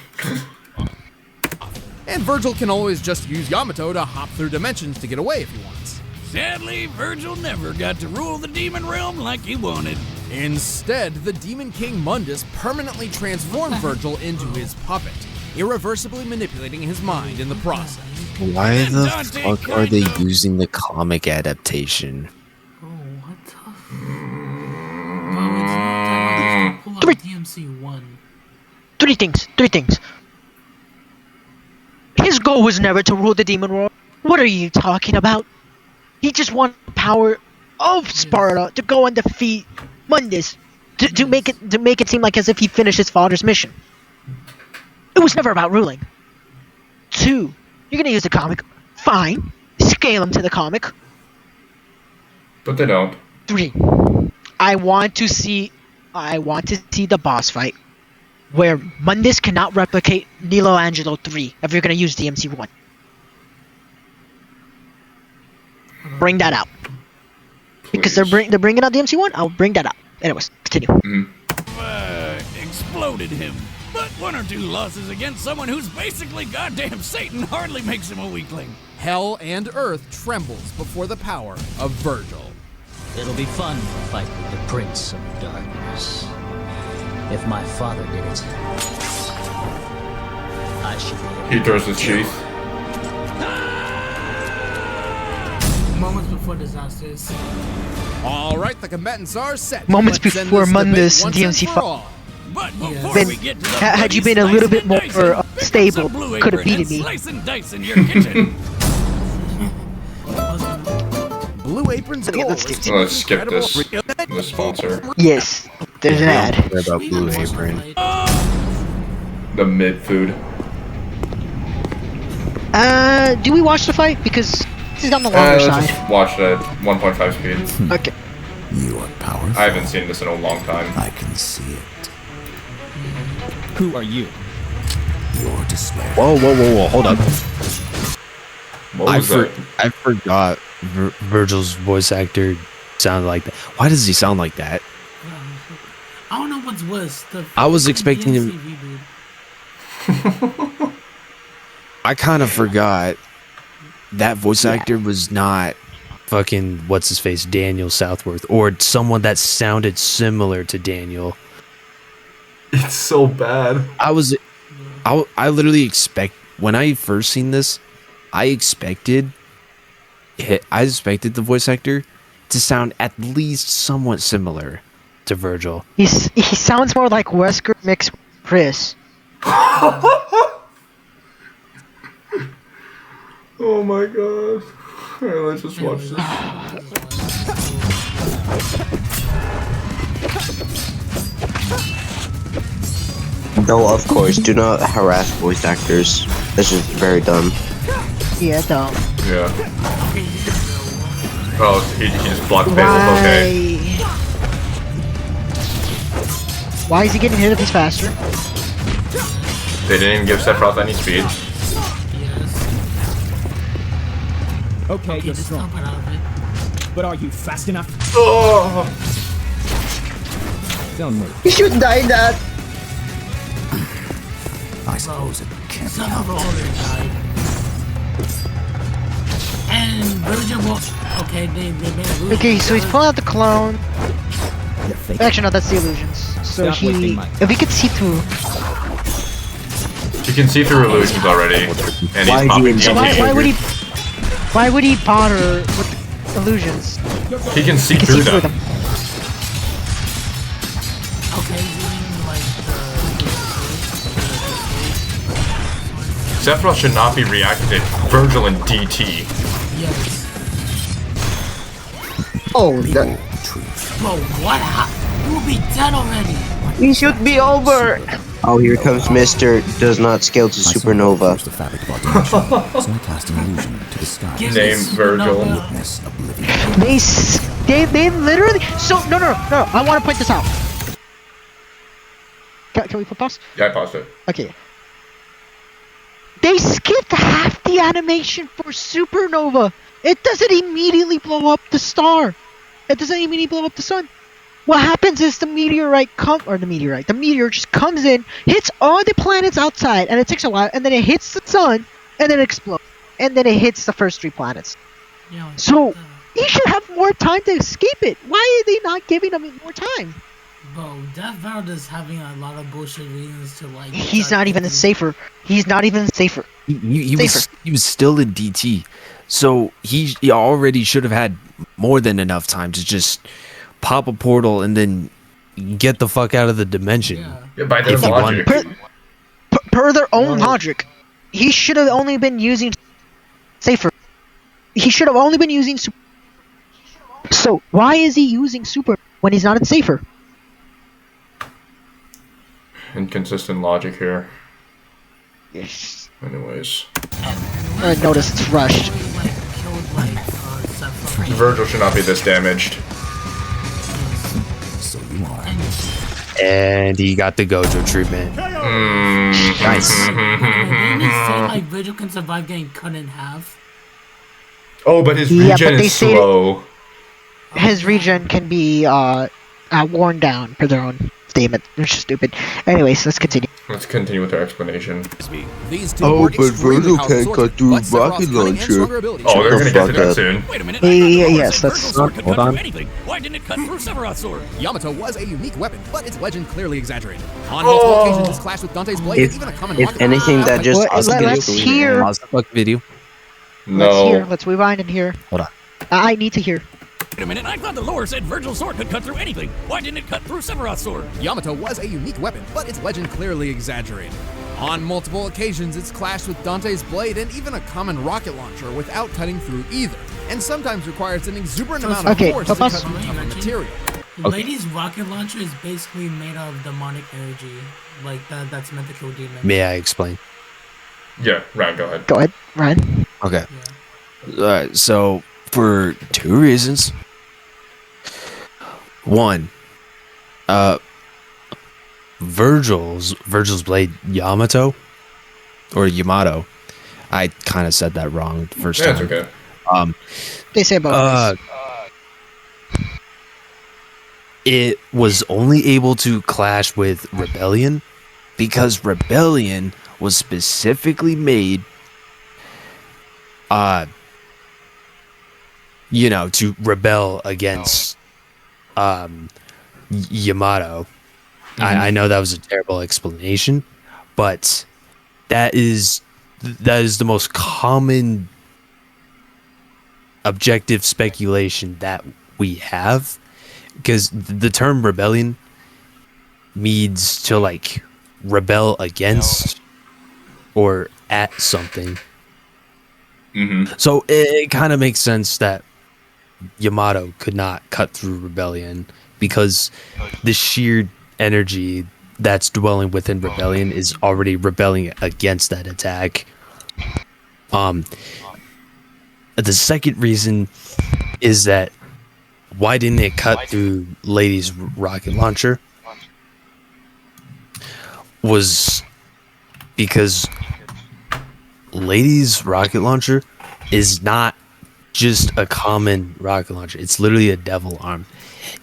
And Vergil can always just use Yamato to hop through dimensions to get away if he wants. Sadly, Vergil never got to rule the demon realm like he wanted. Instead, the Demon King Mundus permanently transformed Vergil into his puppet, irreversibly manipulating his mind in the process. Why the fuck are they using the comic adaptation? Oh, what the fuck? Bro, it's not that. Pull up DMC 1. Three things. His goal was never to rule the demon world. What are you talking about? He just wanted the power of Sparta to go and defeat Mundus. to make it seem like as if he finished his father's mission. It was never about ruling. 2, you're gonna use the comic. Fine, scale him to the comic. But they don't. 3, I want to see the boss fight where Mundus cannot replicate Nilo Angelo 3 if you're gonna use DMC 1. Bring that out. Because they're bringing out DMC 1, I'll bring that out. Anyways, continue. Exploded him. But 1 or 2 losses against someone who's basically goddamn Satan hardly makes him a weakling. Hell and Earth trembles before the power of Vergil. It'll be fun to fight with the Prince of Darkness. If my father did it, I should be able He throws his teeth. Moments before disasters. All right, the combatants are set. Moments Let's end before this debate Mundus once DMC and for 5. all. But before Then, we get to the had you bloody been a little bit more slicing and dicing, stable, pick up some Blue could have Apron beaten and me. Slice and dice in your kitchen. Blue Apron's Okay, goal let's is do to Let's skip this. incredible- The sponsor. Yes, there's an ad. What about Blue Apron? The mid food. Do we watch the fight? Because this is on the longer Let's side. just watch it at 1.5 speed. Okay. You are powerful. I haven't seen this in a long time. I can see it. Who are you? Your despair. Whoa, hold up. What was that? I forgot Virgil's voice actor sounded like that. Why does he sound like that? I don't know what's worse. I was expecting him- Reboot. I kind of forgot that voice actor was not fucking what's his face Daniel Southworth or someone that sounded similar to Daniel. It's so bad. I literally when I first seen this, I expected the voice actor to sound at least somewhat similar to Virgil. He sounds more like Wesker mixed with Chris. Oh my god. Alright, let's just watch this. No, of course, do not harass voice actors. This is very dumb. Yeah, dumb. Yeah. Oh, he just blocked Basil. Okay. Why is he getting hit if he's faster? They didn't even give Sephiroth any speed. Okay, you're Just strong. don't put out of it. But are you fast enough? Oh. Don't move. You should die that. I suppose it can't be Son of helped. a already died. And Virgil will. Okay, they made a move. Okay, so he's pulling out the clone. You're fake. Actually, no, that's the illusions. So Stop wasting my if he could see through, You can see through illusions already. And Why he's do popping you- so DT. why would he bother with the illusions? He can see He can through see through them. them. Okay, you mean like Sephiroth should not be reacting to Virgil and DT. yes. Oh, that Bro, what? You will be dead already. we should be over. Oh, here comes Mr. Does not scale to I saw supernova. the fabric of our dimension, so I cast an illusion to the sky. Give Name me Virgil. supernova. Witness oblivion. They literally. So no. I want to point this out. Can we put pause? Yeah, I paused it. Okay. They skipped half the animation for supernova. It doesn't immediately blow up the star. It doesn't immediately blow up the sun. What happens is the meteor just comes in, hits all the planets outside, and it takes a while, and then it hits the sun, and then it explodes, and then it hits the first 3 planets. Yo, So he should have more time to escape it. Why are they not giving him more time? bro, Death Valve is having a lot of bullshit reasons to like. He's start not even thinking- safer. He's not even safer. He was still in DT, so he already should have had more than enough time to just pop a portal and then get the fuck out of the dimension. Yeah. Yeah, by their If he logic. Per their own logic, he should have only been using safer. He should have only been using super. So why is he using super when he's not in safer? inconsistent logic here. Yes. Anyways. I noticed it's rushed. Like, killed, like, Sephiroth. Vergil should not be this damaged. So you are. And he got the Gojo treatment. Nice. Didn't they say, like, Vergil can survive getting cut in half? Oh, but his Yeah, regen but they is say slow. His regen can be worn down per their own statement. Which is stupid. Anyways, let's continue. Let's continue with our explanation. These two Oh, were but extremely Vergil powerful can't swords, cut through but Sephiroth's rocket cunning and launcher. stronger abilities- Oh, they're gonna get to fuck that up. soon. Wait a minute. Yeah, I thought the Lord yes, said that's- Vergil's sword could hold cut on. through anything. Why didn't it cut through Sephiroth's sword? Yamato was a unique weapon, but its legend clearly exaggerated. On multiple occasions, his clash with Dante's blade and even a common If rocket anything, launcher- that just Well, let's hear. Pause the fuck video. Let's hear. No. Let's rewind and hear. Hold on. I need to hear. Wait a minute. I thought the lore said Vergil's sword could cut through anything. Why didn't it cut through Sephiroth's sword? Yamato was a unique weapon, but its legend clearly exaggerated. On multiple occasions, it's clashed with Dante's blade and even a common rocket launcher without cutting through either, and sometimes requires an exuberant amount of Okay, force to but cut through tougher material. Lady's rocket launcher is basically made of demonic energy. Like, that's meant to kill demons. May I explain? Yeah, Ryan, go ahead. Go ahead, Ryan. Okay. Alright, so for two reasons. One, Virgil's blade Yamato or Yamato. I kind of said that wrong the first Yeah, time. it's okay. They say about this. It was only able to clash with Rebellion because Rebellion was specifically made to rebel against Yamato. I know that was a terrible explanation, but that is the most common objective speculation that we have, because the term rebellion means to like rebel against or at something. So it kind of makes sense that Yamato could not cut through rebellion because the sheer energy that's dwelling within rebellion is already rebelling against that attack. The second reason is that why didn't it cut through Lady's rocket launcher was because Lady's rocket launcher is not just a common rocket launcher. It's literally a devil arm.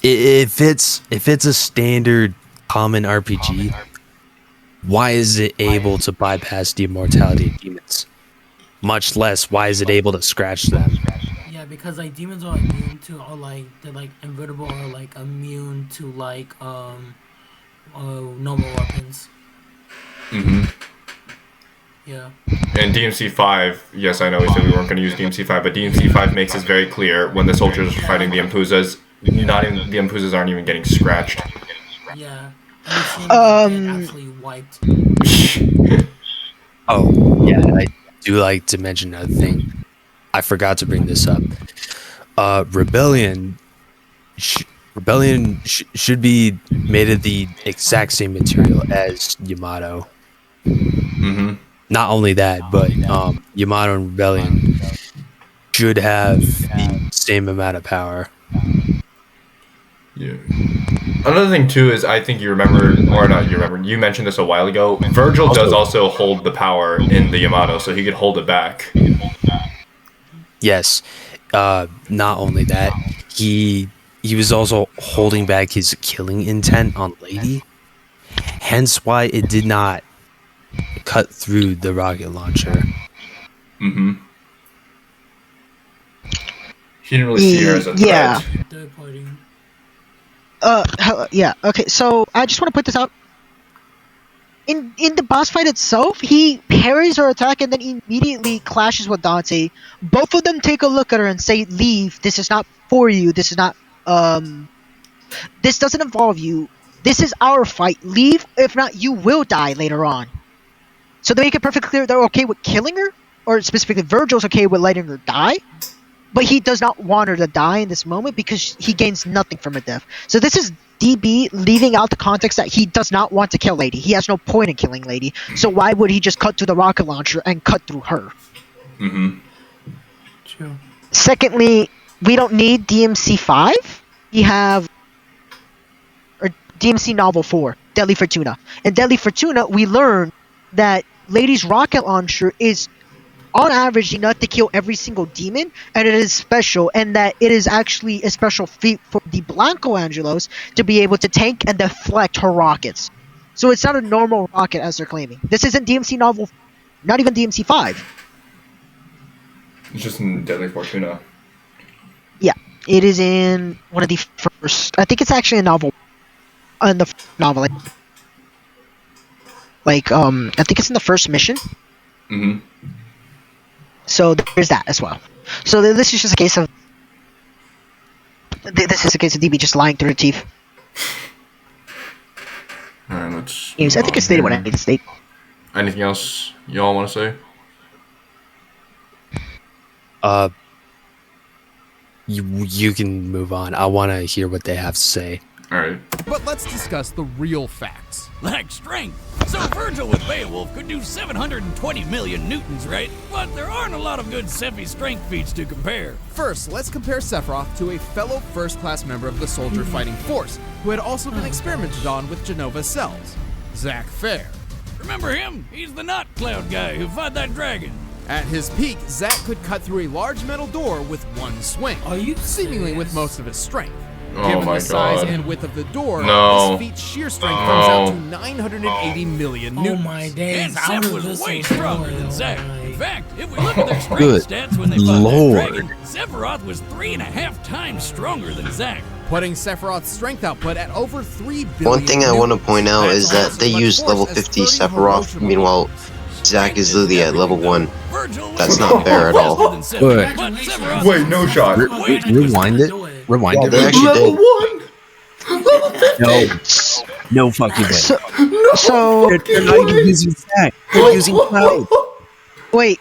If it's a standard common RPG, why is it able to bypass the immortality of demons? Much less, why is it able to scratch them? Yeah, because like demons are immune to, or like they're like invertible, or like immune to like normal weapons. Yeah. And DMC5, yes, I know we said we weren't going to use DMC5, but DMC5 makes this very clear when the soldiers are fighting the Impuzas, not even the Impuzas aren't even getting scratched. Yeah. And actually wiped. Oh, yeah, I do like to mention another thing. I forgot to bring this up. Rebellion should be made of the exact same material as Yamato. Not only that, but Yamato and Rebellion should have the same amount of power. Yeah. Another thing too is I think you remember, or not you remember, you mentioned this a while ago. Vergil does also hold the power in the Yamato, so he could hold it back. Yes. Not only that, he was also holding back his killing intent on Lady. Hence why it did not cut through the rocket launcher. He didn't really see her as a threat. Yeah. Third party. Yeah. Okay. So I just want to put this out. In the boss fight itself, he parries her attack and then immediately clashes with Dante. Both of them take a look at her and say, "Leave. This is not for you. This is not. This doesn't involve you. This is our fight. Leave. If not, you will die later on." So they make it perfectly clear they're okay with killing her, or specifically Virgil's okay with letting her die. but he does not want her to die in this moment because he gains nothing from her death. So this is DB leaving out the context that he does not want to kill Lady. He has no point in killing Lady. So why would he just cut to the rocket launcher and cut through her? Mm-hmm. True. Secondly, we don't need DMC 5. We have DMC Novel 4, Deadly Fortuna. In Deadly Fortuna, we learn that Lady's rocket launcher is, on average, enough to kill every single demon, and it is special, and that it is actually a special feat for the Blanco Angelos to be able to tank and deflect her rockets. So it's not a normal rocket as they're claiming. This isn't DMC Novel, not even DMC 5. It's just in Deadly Fortuna. Yeah, it is in one of the first. I think it's actually a novel. In the novel, I think it's in the first mission. Mm-hmm. So there's that as well. So this is just a case of. This is a case of DB just lying through her teeth. Alright, let's. I think I stated what I need to state. Anything else y'all want to say? You can move on. I want to hear what they have to say. Alright. But let's discuss the real facts. Like strength. So Vergil with Beowulf could do 720 million newtons, right? But there aren't a lot of good Sephi strength feats to compare. First, let's compare Sephiroth to a fellow first-class member of the soldier fighting force, who had also been experimented on with Genova cells, Zack Fair. Remember him? He's the knot cloud guy who fought that dragon. At his peak, Zack could cut through a large metal door with one swing, Are you seemingly serious? with most of his strength. Oh Given my the size God. and width of the door, No. this feat's sheer strength comes out to 980 million Oh newtons. my days. And I Sep would've was way listened stronger more, than Zack. though, In like- fact, if we look at their strength Good stats when they fought Lord. that dragon, Sephiroth was 3.5 times stronger than Zack. Putting Sephiroth's strength output at over 3 billion. One thing I want to newtons. point out That's is that almost they as much use force level as 50 30 Sephiroth, Hiroshima meanwhile Zack is literally at level 1. Virgil was That's not fair at all. faster than Sephi, Good. but Sephiroth Wait, no shot. Rewind it. Rewind Yeah, it. they actually Level did. 1? Level 50? No fucking way. So They're not even using Zack. They're using Cloud. wait.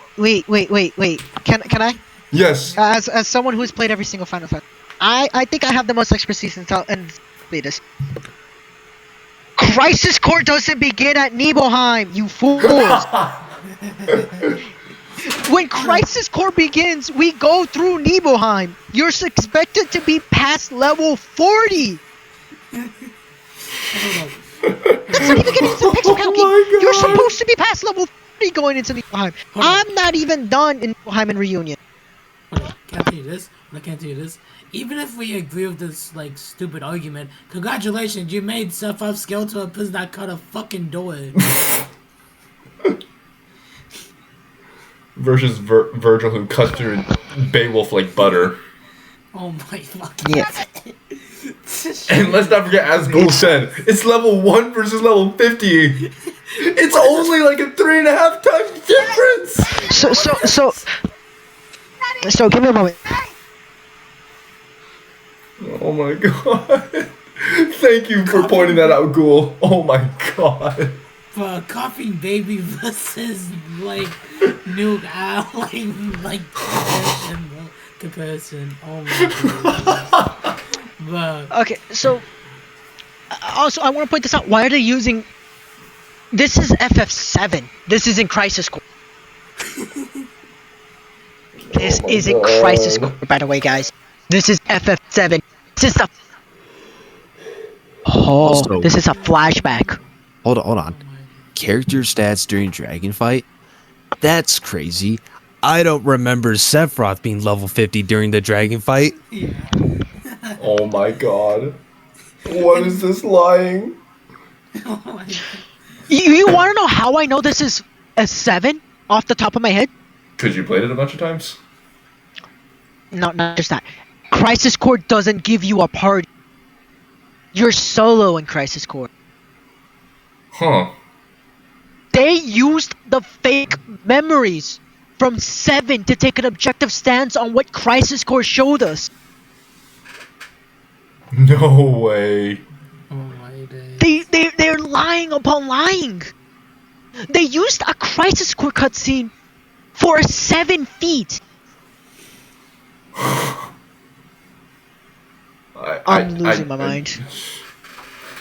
Can I? Yes. As someone who's played every single Final Fantasy, I think I have the most expertise in this. Crisis Core doesn't begin at Nibelheim, you fools! When Crisis Core begins, we go through Nibelheim. You're expected to be past level 40. It's not even getting into pixel counting. my You're God. supposed to be past level 40 going into Nibelheim. Hold on. I'm not even done in Nibelheim and Reunion. Hold on. Can I tell you this? I can't tell you this. Even if we agree with this like stupid argument, congratulations, you made Sephiroth scale to a person that cut a fucking door. Versus Virgil, who cuts through Beowulf like butter. Oh my fucking Yeah. And let's not forget, as Ghoul said, it's level 1 versus level 50. It's only like a 3.5 times difference. So give me a moment. Oh my god. Thank you for pointing that out, Ghoul. Oh my god. For Coughing Baby versus like Nuke Owl, like comparison. Oh my god. But Okay, so also I want to point this out. Why are they using? This is FF7. This isn't Crisis Core. This my isn't God. Crisis Core, by the way, guys. This is FF7. This is a. Oh, Also- this is a flashback. Hold on. Character stats during Dragon Fight? That's crazy. I don't remember Sephiroth being level 50 during the Dragon Fight. Oh my god. What is this lying? oh my god. You want to know how I know this is a 7 off the top of my head? Because you played it a bunch of times? No, not just that. Crisis Core doesn't give you a party. You're solo in Crisis Core. Huh. They used the fake memories from 7 to take an objective stance on what Crisis Core showed us. No way. Oh my days. They're lying upon lying. They used a Crisis Core cutscene for 7 feet. I'm losing my mind.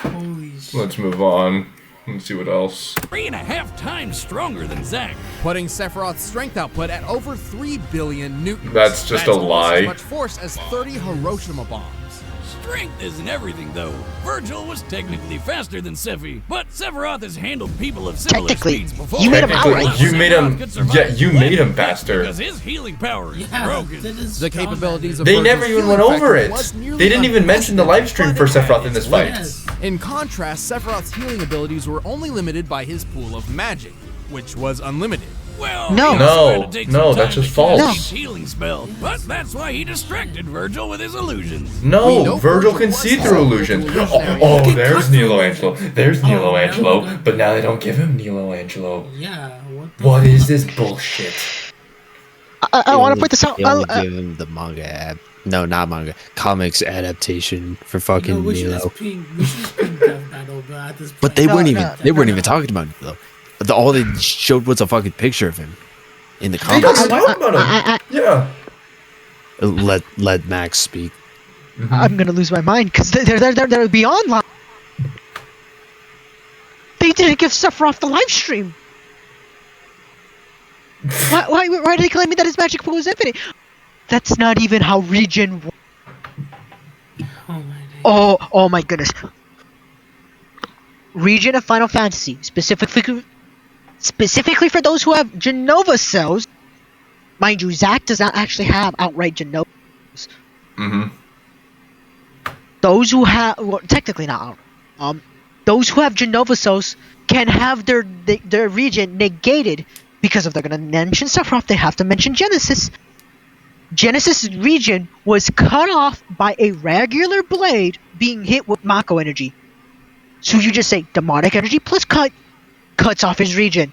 Holy shit. Let's move on. Let's see what else. 3.5 times stronger than Zack. Putting Sephiroth's strength output at over 3 billion newtons. That's just a almost lie. as much force as 30 Hiroshima bombs. Strength isn't everything, though. Vergil was technically faster than Sephi, but Sephiroth has handled people of similar Technically, speeds before. you made him Technically, outright. you made him. Sephiroth could survive Yeah, you made him left faster. Because his healing power is Yeah, broken. that is The strong, capabilities man. of They Vergil's never even healing went over factor it. was nearly They didn't even mention the live stream for unprecedented, Sephiroth in this but fight. Yes. In contrast, Sephiroth's healing abilities were only limited by his pool of magic, which was unlimited. Well, No. he also had to No, take no, some that's time just to cast false. each healing spell, but that's why he distracted Vergil with his illusions. We No, know Virgil Vergil can was see through also illusions. illusionary. Oh, there's Nilo Angelo. There's Nilo Oh, Angelo. no. But now they don't give him Nilo Angelo. Yeah, what the What is this bullshit? I want to point this out. They only give him the no, not manga, comics adaptation for fucking No, we should Nilo. just ping Death Battle, but at this point. But they No, weren't no, even no, they weren't no, even no. talking about it though. All they showed was a fucking picture of him in the They don't comics. even talk about him. Yeah. Let Max speak. I'm gonna lose my mind because they're beyond line. They didn't give Sephiroth the live stream. Why are they claiming that his magic pool is infinite? That's not even how Regen. Oh my god. Oh my goodness. Regen of Final Fantasy, specifically for those who have Genova cells. Mind you, Zack does not actually have outright Genova. Mm-hmm. Those who have, well, technically not outright. Those who have Genova cells can have their regen negated because if they're gonna mention Sephiroth, they have to mention Genesis. Genesis' regen was cut off by a regular blade being hit with Mako energy. So you just say demonic energy plus cuts off his regen.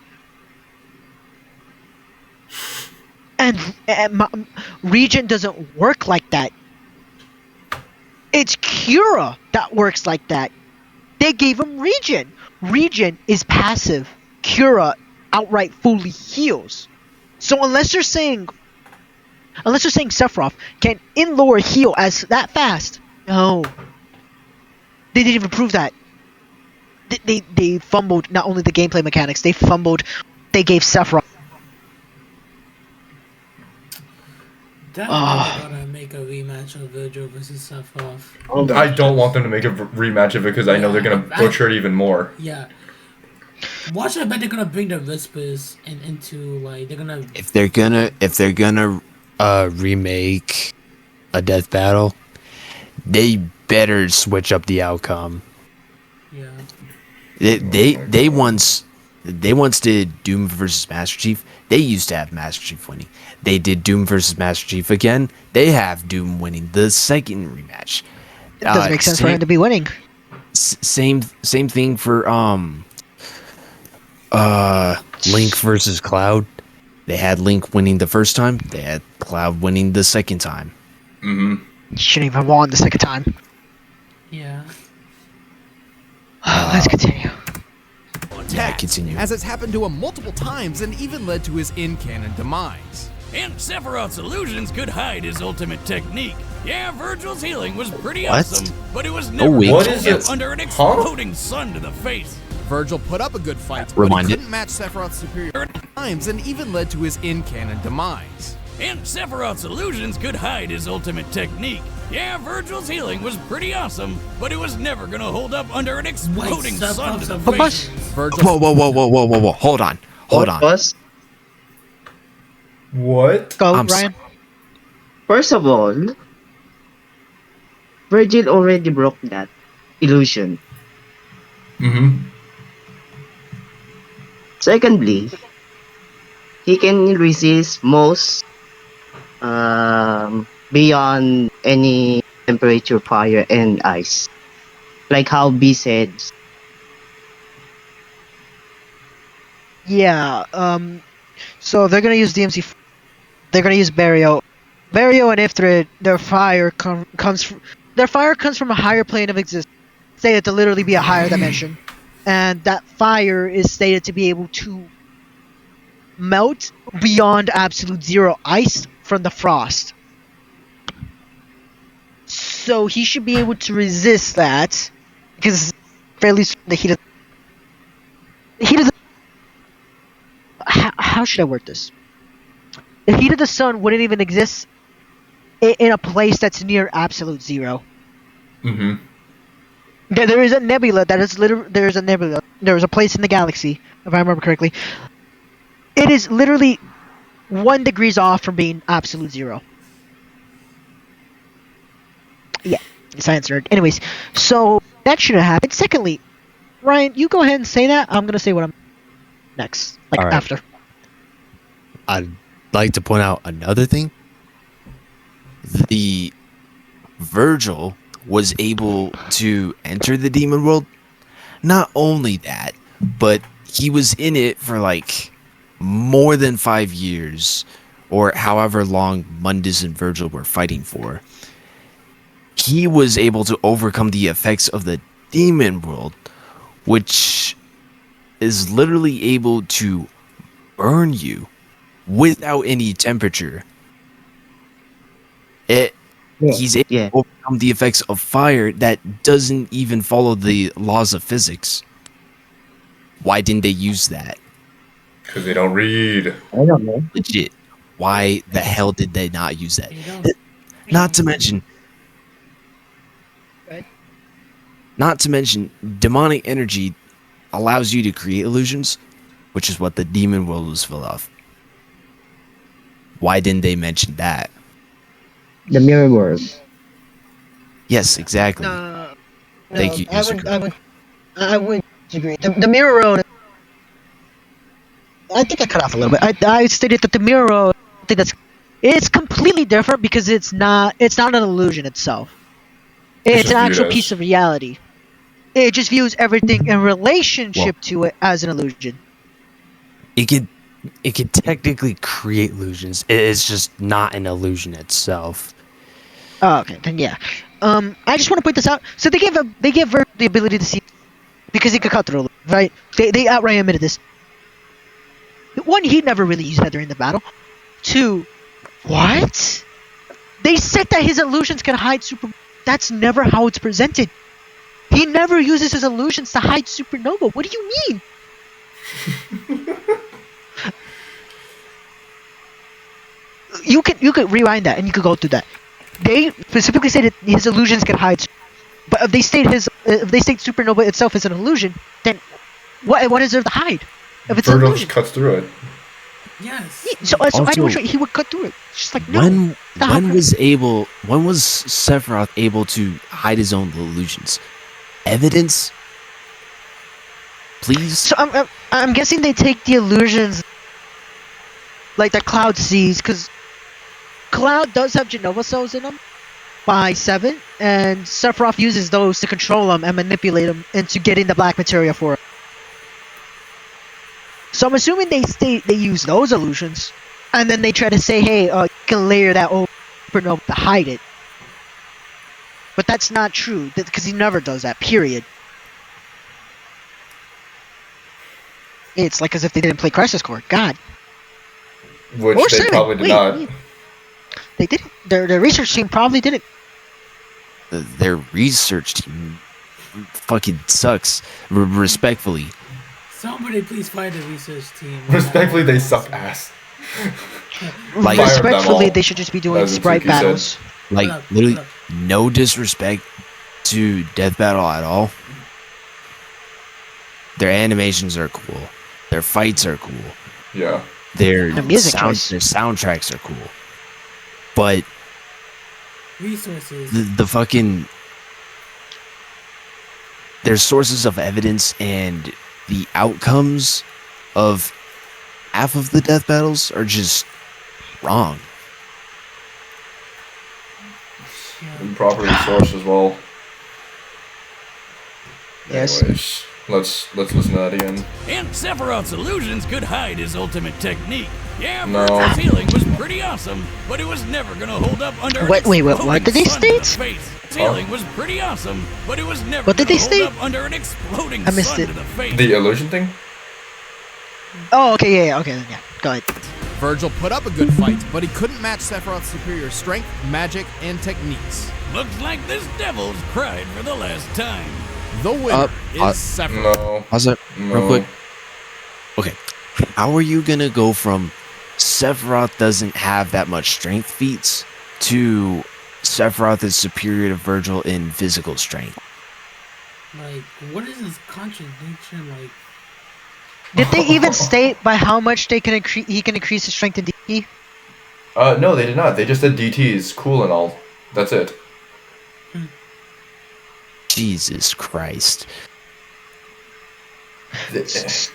And regen doesn't work like that. It's Cura that works like that. They gave him regen. Regen is passive. Cura outright fully heals. So unless you're saying Sephiroth can in lore heal as that fast, no. They didn't even prove that. They fumbled not only the gameplay mechanics, they gave Sephiroth. Definitely gotta make a rematch of Virgil versus Sephiroth. I don't want them to make a rematch of it because I know they're gonna butcher it even more. Yeah. Watch it, I bet they're gonna bring the Whispers into like they're gonna. If they're gonna remake a death battle, they better switch up the outcome. Yeah. They once did Doom versus Master Chief. They used to have Master Chief winning. They did Doom versus Master Chief again. They have Doom winning the second rematch. It doesn't make sense for him to be winning. Same thing for Link versus Cloud. They had Link winning the first time. They had Cloud winning the second time. Mm-hmm. Shouldn't even won the second time. Yeah. Let's continue. Yeah, continue. As it's happened to him multiple times and even led to his in-canon demise. And Sephiroth's illusions could hide his ultimate technique. Yeah, Virgil's healing was pretty What? awesome, but it was never wait. What gonna is get it? under an Huh? exploding sun to the face. Virgil put up a good fight, but he Reminded. couldn't match Sephiroth's superior times and even led to his in-canon demise. And Sephiroth's illusions could hide his ultimate technique. Yeah, Virgil's healing was pretty awesome, but it was never gonna hold up under an exploding sun to the But face. Virgil Whoa. Hold on. Pause. What? Go, I'm Ryan. First of all, Virgil already broke that illusion. Mm-hmm. Secondly, he can resist most beyond any temperature, fire, and ice. Like how B said. Yeah. So they're gonna use DMC. They're gonna use Barrio. Barrio and Ifrit. Their fire comes from a higher plane of existence. Stated to literally be a higher dimension, and that fire is stated to be able to melt beyond absolute zero ice from the frost. So he should be able to resist that, because it's fairly certain the heat of the how should I word this? The heat of the sun wouldn't even exist in a place that's near absolute zero. Mm-hmm. There is a nebula that is there is a nebula. There is a place in the galaxy, if I remember correctly. It is literally 1 degrees off from being absolute zero. Yeah, science nerd. Anyways, so that should have happened. Secondly, Ryan, you go ahead and say that. I'm gonna say what I'm next, like All right. after. I'd like to point out another thing. The Virgil was able to enter the demon world. Not only that, but he was in it for like more than 5 years, or however long Mundus and Virgil were fighting for. He was able to overcome the effects of the demon world, which is literally able to burn you without any temperature. He's able to overcome the effects of fire that doesn't even follow the laws of physics. Why didn't they use that? Because they don't read. I don't know. Legit. Why the hell did they not use that? Not to mention, demonic energy allows you to create illusions, which is what the demon world was full of. Why didn't they mention that? The mirror world. Yes, exactly. Thank you. I would agree. The mirror road. I think I cut off a little bit. I stated that the mirror road. I think it's completely different because it's not an illusion itself. It's an actual piece of reality. It just views everything in relationship to it as an illusion. It could technically create illusions. It's just not an illusion itself. Oh, okay, then yeah. I just want to point this out. So they give Vert the ability to see because he could cut through, right? They outright admitted this. One, he never really used that during the battle. Two, what? They said that his illusions can hide super. That's never how it's presented. He never uses his illusions to hide supernova. What do you mean? You could rewind that and you could go through that. They specifically say that his illusions can hide, but if they state supernova itself is an illusion, then what is there to hide? If it's an Virgil illusion, just cuts through it. Yes. So Also, I know which way he would cut through it. It's just like no. when was Sephiroth able to hide his own illusions? Evidence, please. So I'm guessing they take the illusions like that Cloud sees, because Cloud does have Genova cells in him by 7, and Sephiroth uses those to control them and manipulate them into getting the black materia for it. So I'm assuming they use those illusions, and then they try to say, hey, you can layer that over supernova to hide it. But that's not true, because he never does that, period. It's like as if they didn't play Crisis Core. God. Which Or they 7. probably did not. They didn't. Their research team probably didn't. Their research team fucking sucks. Respectfully. Somebody please find the research team. Respectfully, they suck ass. Like, Fire them respectfully, all, they should just be doing as sprite Mitsuki battles. said. Like, literally, no disrespect to Death Battle at all. Their animations are cool. Their fights are cool. Yeah. Their The music choice. their soundtracks are cool. But resources. the fucking their sources of evidence and the outcomes of half of the death battles are just wrong. Improperly sourced as well. Yes. Anyways, let's listen to that again. And Sephiroth's illusions could hide his ultimate technique. Yeah, No. Virgil's healing was pretty awesome, but it was never gonna hold up under Wait, an what exploding did they sun to the state? face. His healing was pretty awesome, but it was never What did gonna they hold state? up under an exploding I missed sun it. to the face. The illusion thing? Oh, okay, yeah, okay, then, yeah. Go ahead. Vergil put up a good fight, but he couldn't match Sephiroth's superior strength, magic, and techniques. Looks like this devil's cried for the last time. The winner is Sephiroth. No. Pause it real quick. Okay, how are you gonna go from Sephiroth doesn't have that much strength feats to Sephiroth is superior to Vergil in physical strength? Like, what is this contradiction? Like, Did they even state by how much he can increase his strength in DP? No, they did not. They just said DT is cool and all. That's it. Jesus Christ.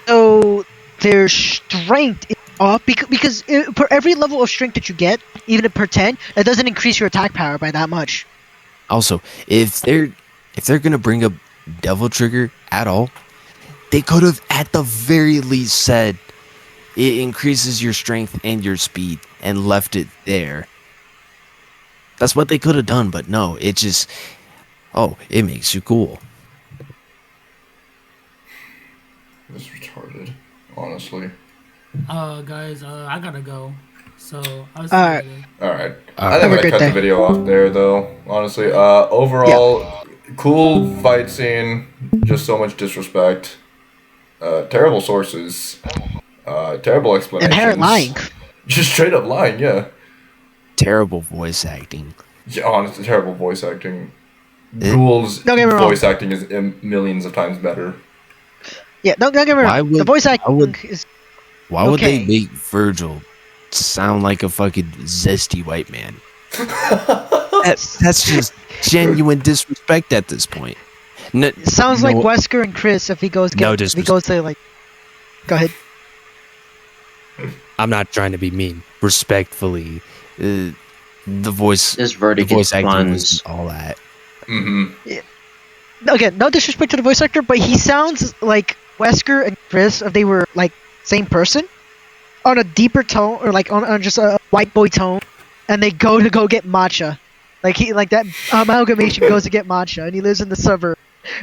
So their strength is up because for every level of strength that you get, even per 10, it doesn't increase your attack power by that much. Also, if they're gonna bring up Devil Trigger at all, they could have at the very least said it increases your strength and your speed and left it there. That's what they could have done, but no, it just it makes you cool. It's retarded, honestly. guys, I gotta go. So, I was Alright. Alright. Have I think I'm a gonna good cut day. the video off there, though, honestly. Overall, cool fight scene, just so much disrespect. Terrible sources. Terrible explanations. Inherent lying. Just straight up lying, yeah. Terrible voice acting. Yeah, honestly, terrible voice acting. Eh? Ghoul's Don't get me wrong. voice acting is millions of times better. Yeah, don't get me Why wrong. would- The voice acting would- is Why would they Okay. make Vergil sound like a fucking zesty white man? That's just genuine disrespect at this point. it sounds like no- Wesker and Chris if he goes No if he goes to like. Go ahead. I'm not trying to be mean. Respectfully, the voice, This the verdict voice is acting fun. was all that. Again, no disrespect to the voice actor, but he sounds like Wesker and Chris if they were like same person, on a deeper tone or like on just a white boy tone, and they go get matcha, like that amalgamation goes to get matcha, and he lives in the suburb,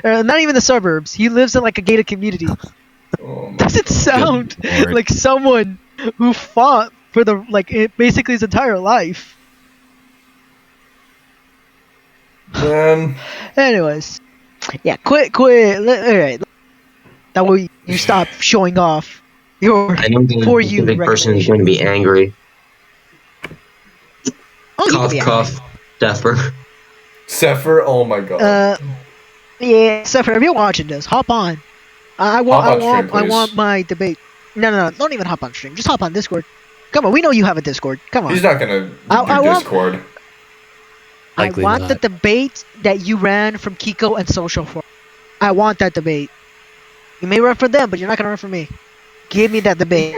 not even the suburbs. He lives in like a gated community. Oh my Does it sound Lord. like someone who fought for basically his entire life? man. Anyways, yeah, quit. Alright. That way you stop showing off your I know the for you specific person is going to be angry. Oh, you can be Cough, Sepher. Sephiroth, oh my god. Yeah, Sephiroth, if you're watching this, hop on. I Hop on stream, I please. want my debate. No, don't even hop on stream. Just hop on Discord. Come on, we know you have a Discord. Come on. He's not gonna do I want- Discord. Likely I want not. the debate that you ran from Kiko and Social for. I want that debate. You may run for them, but you're not gonna run for me. Give me that debate.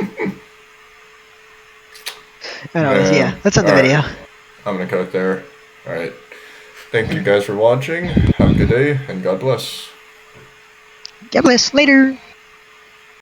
Anyways, Man. yeah, that's on the Alright. video. I'm gonna cut it there. Alright. Thank you guys for watching. Have a good day, and God bless. God bless. Later.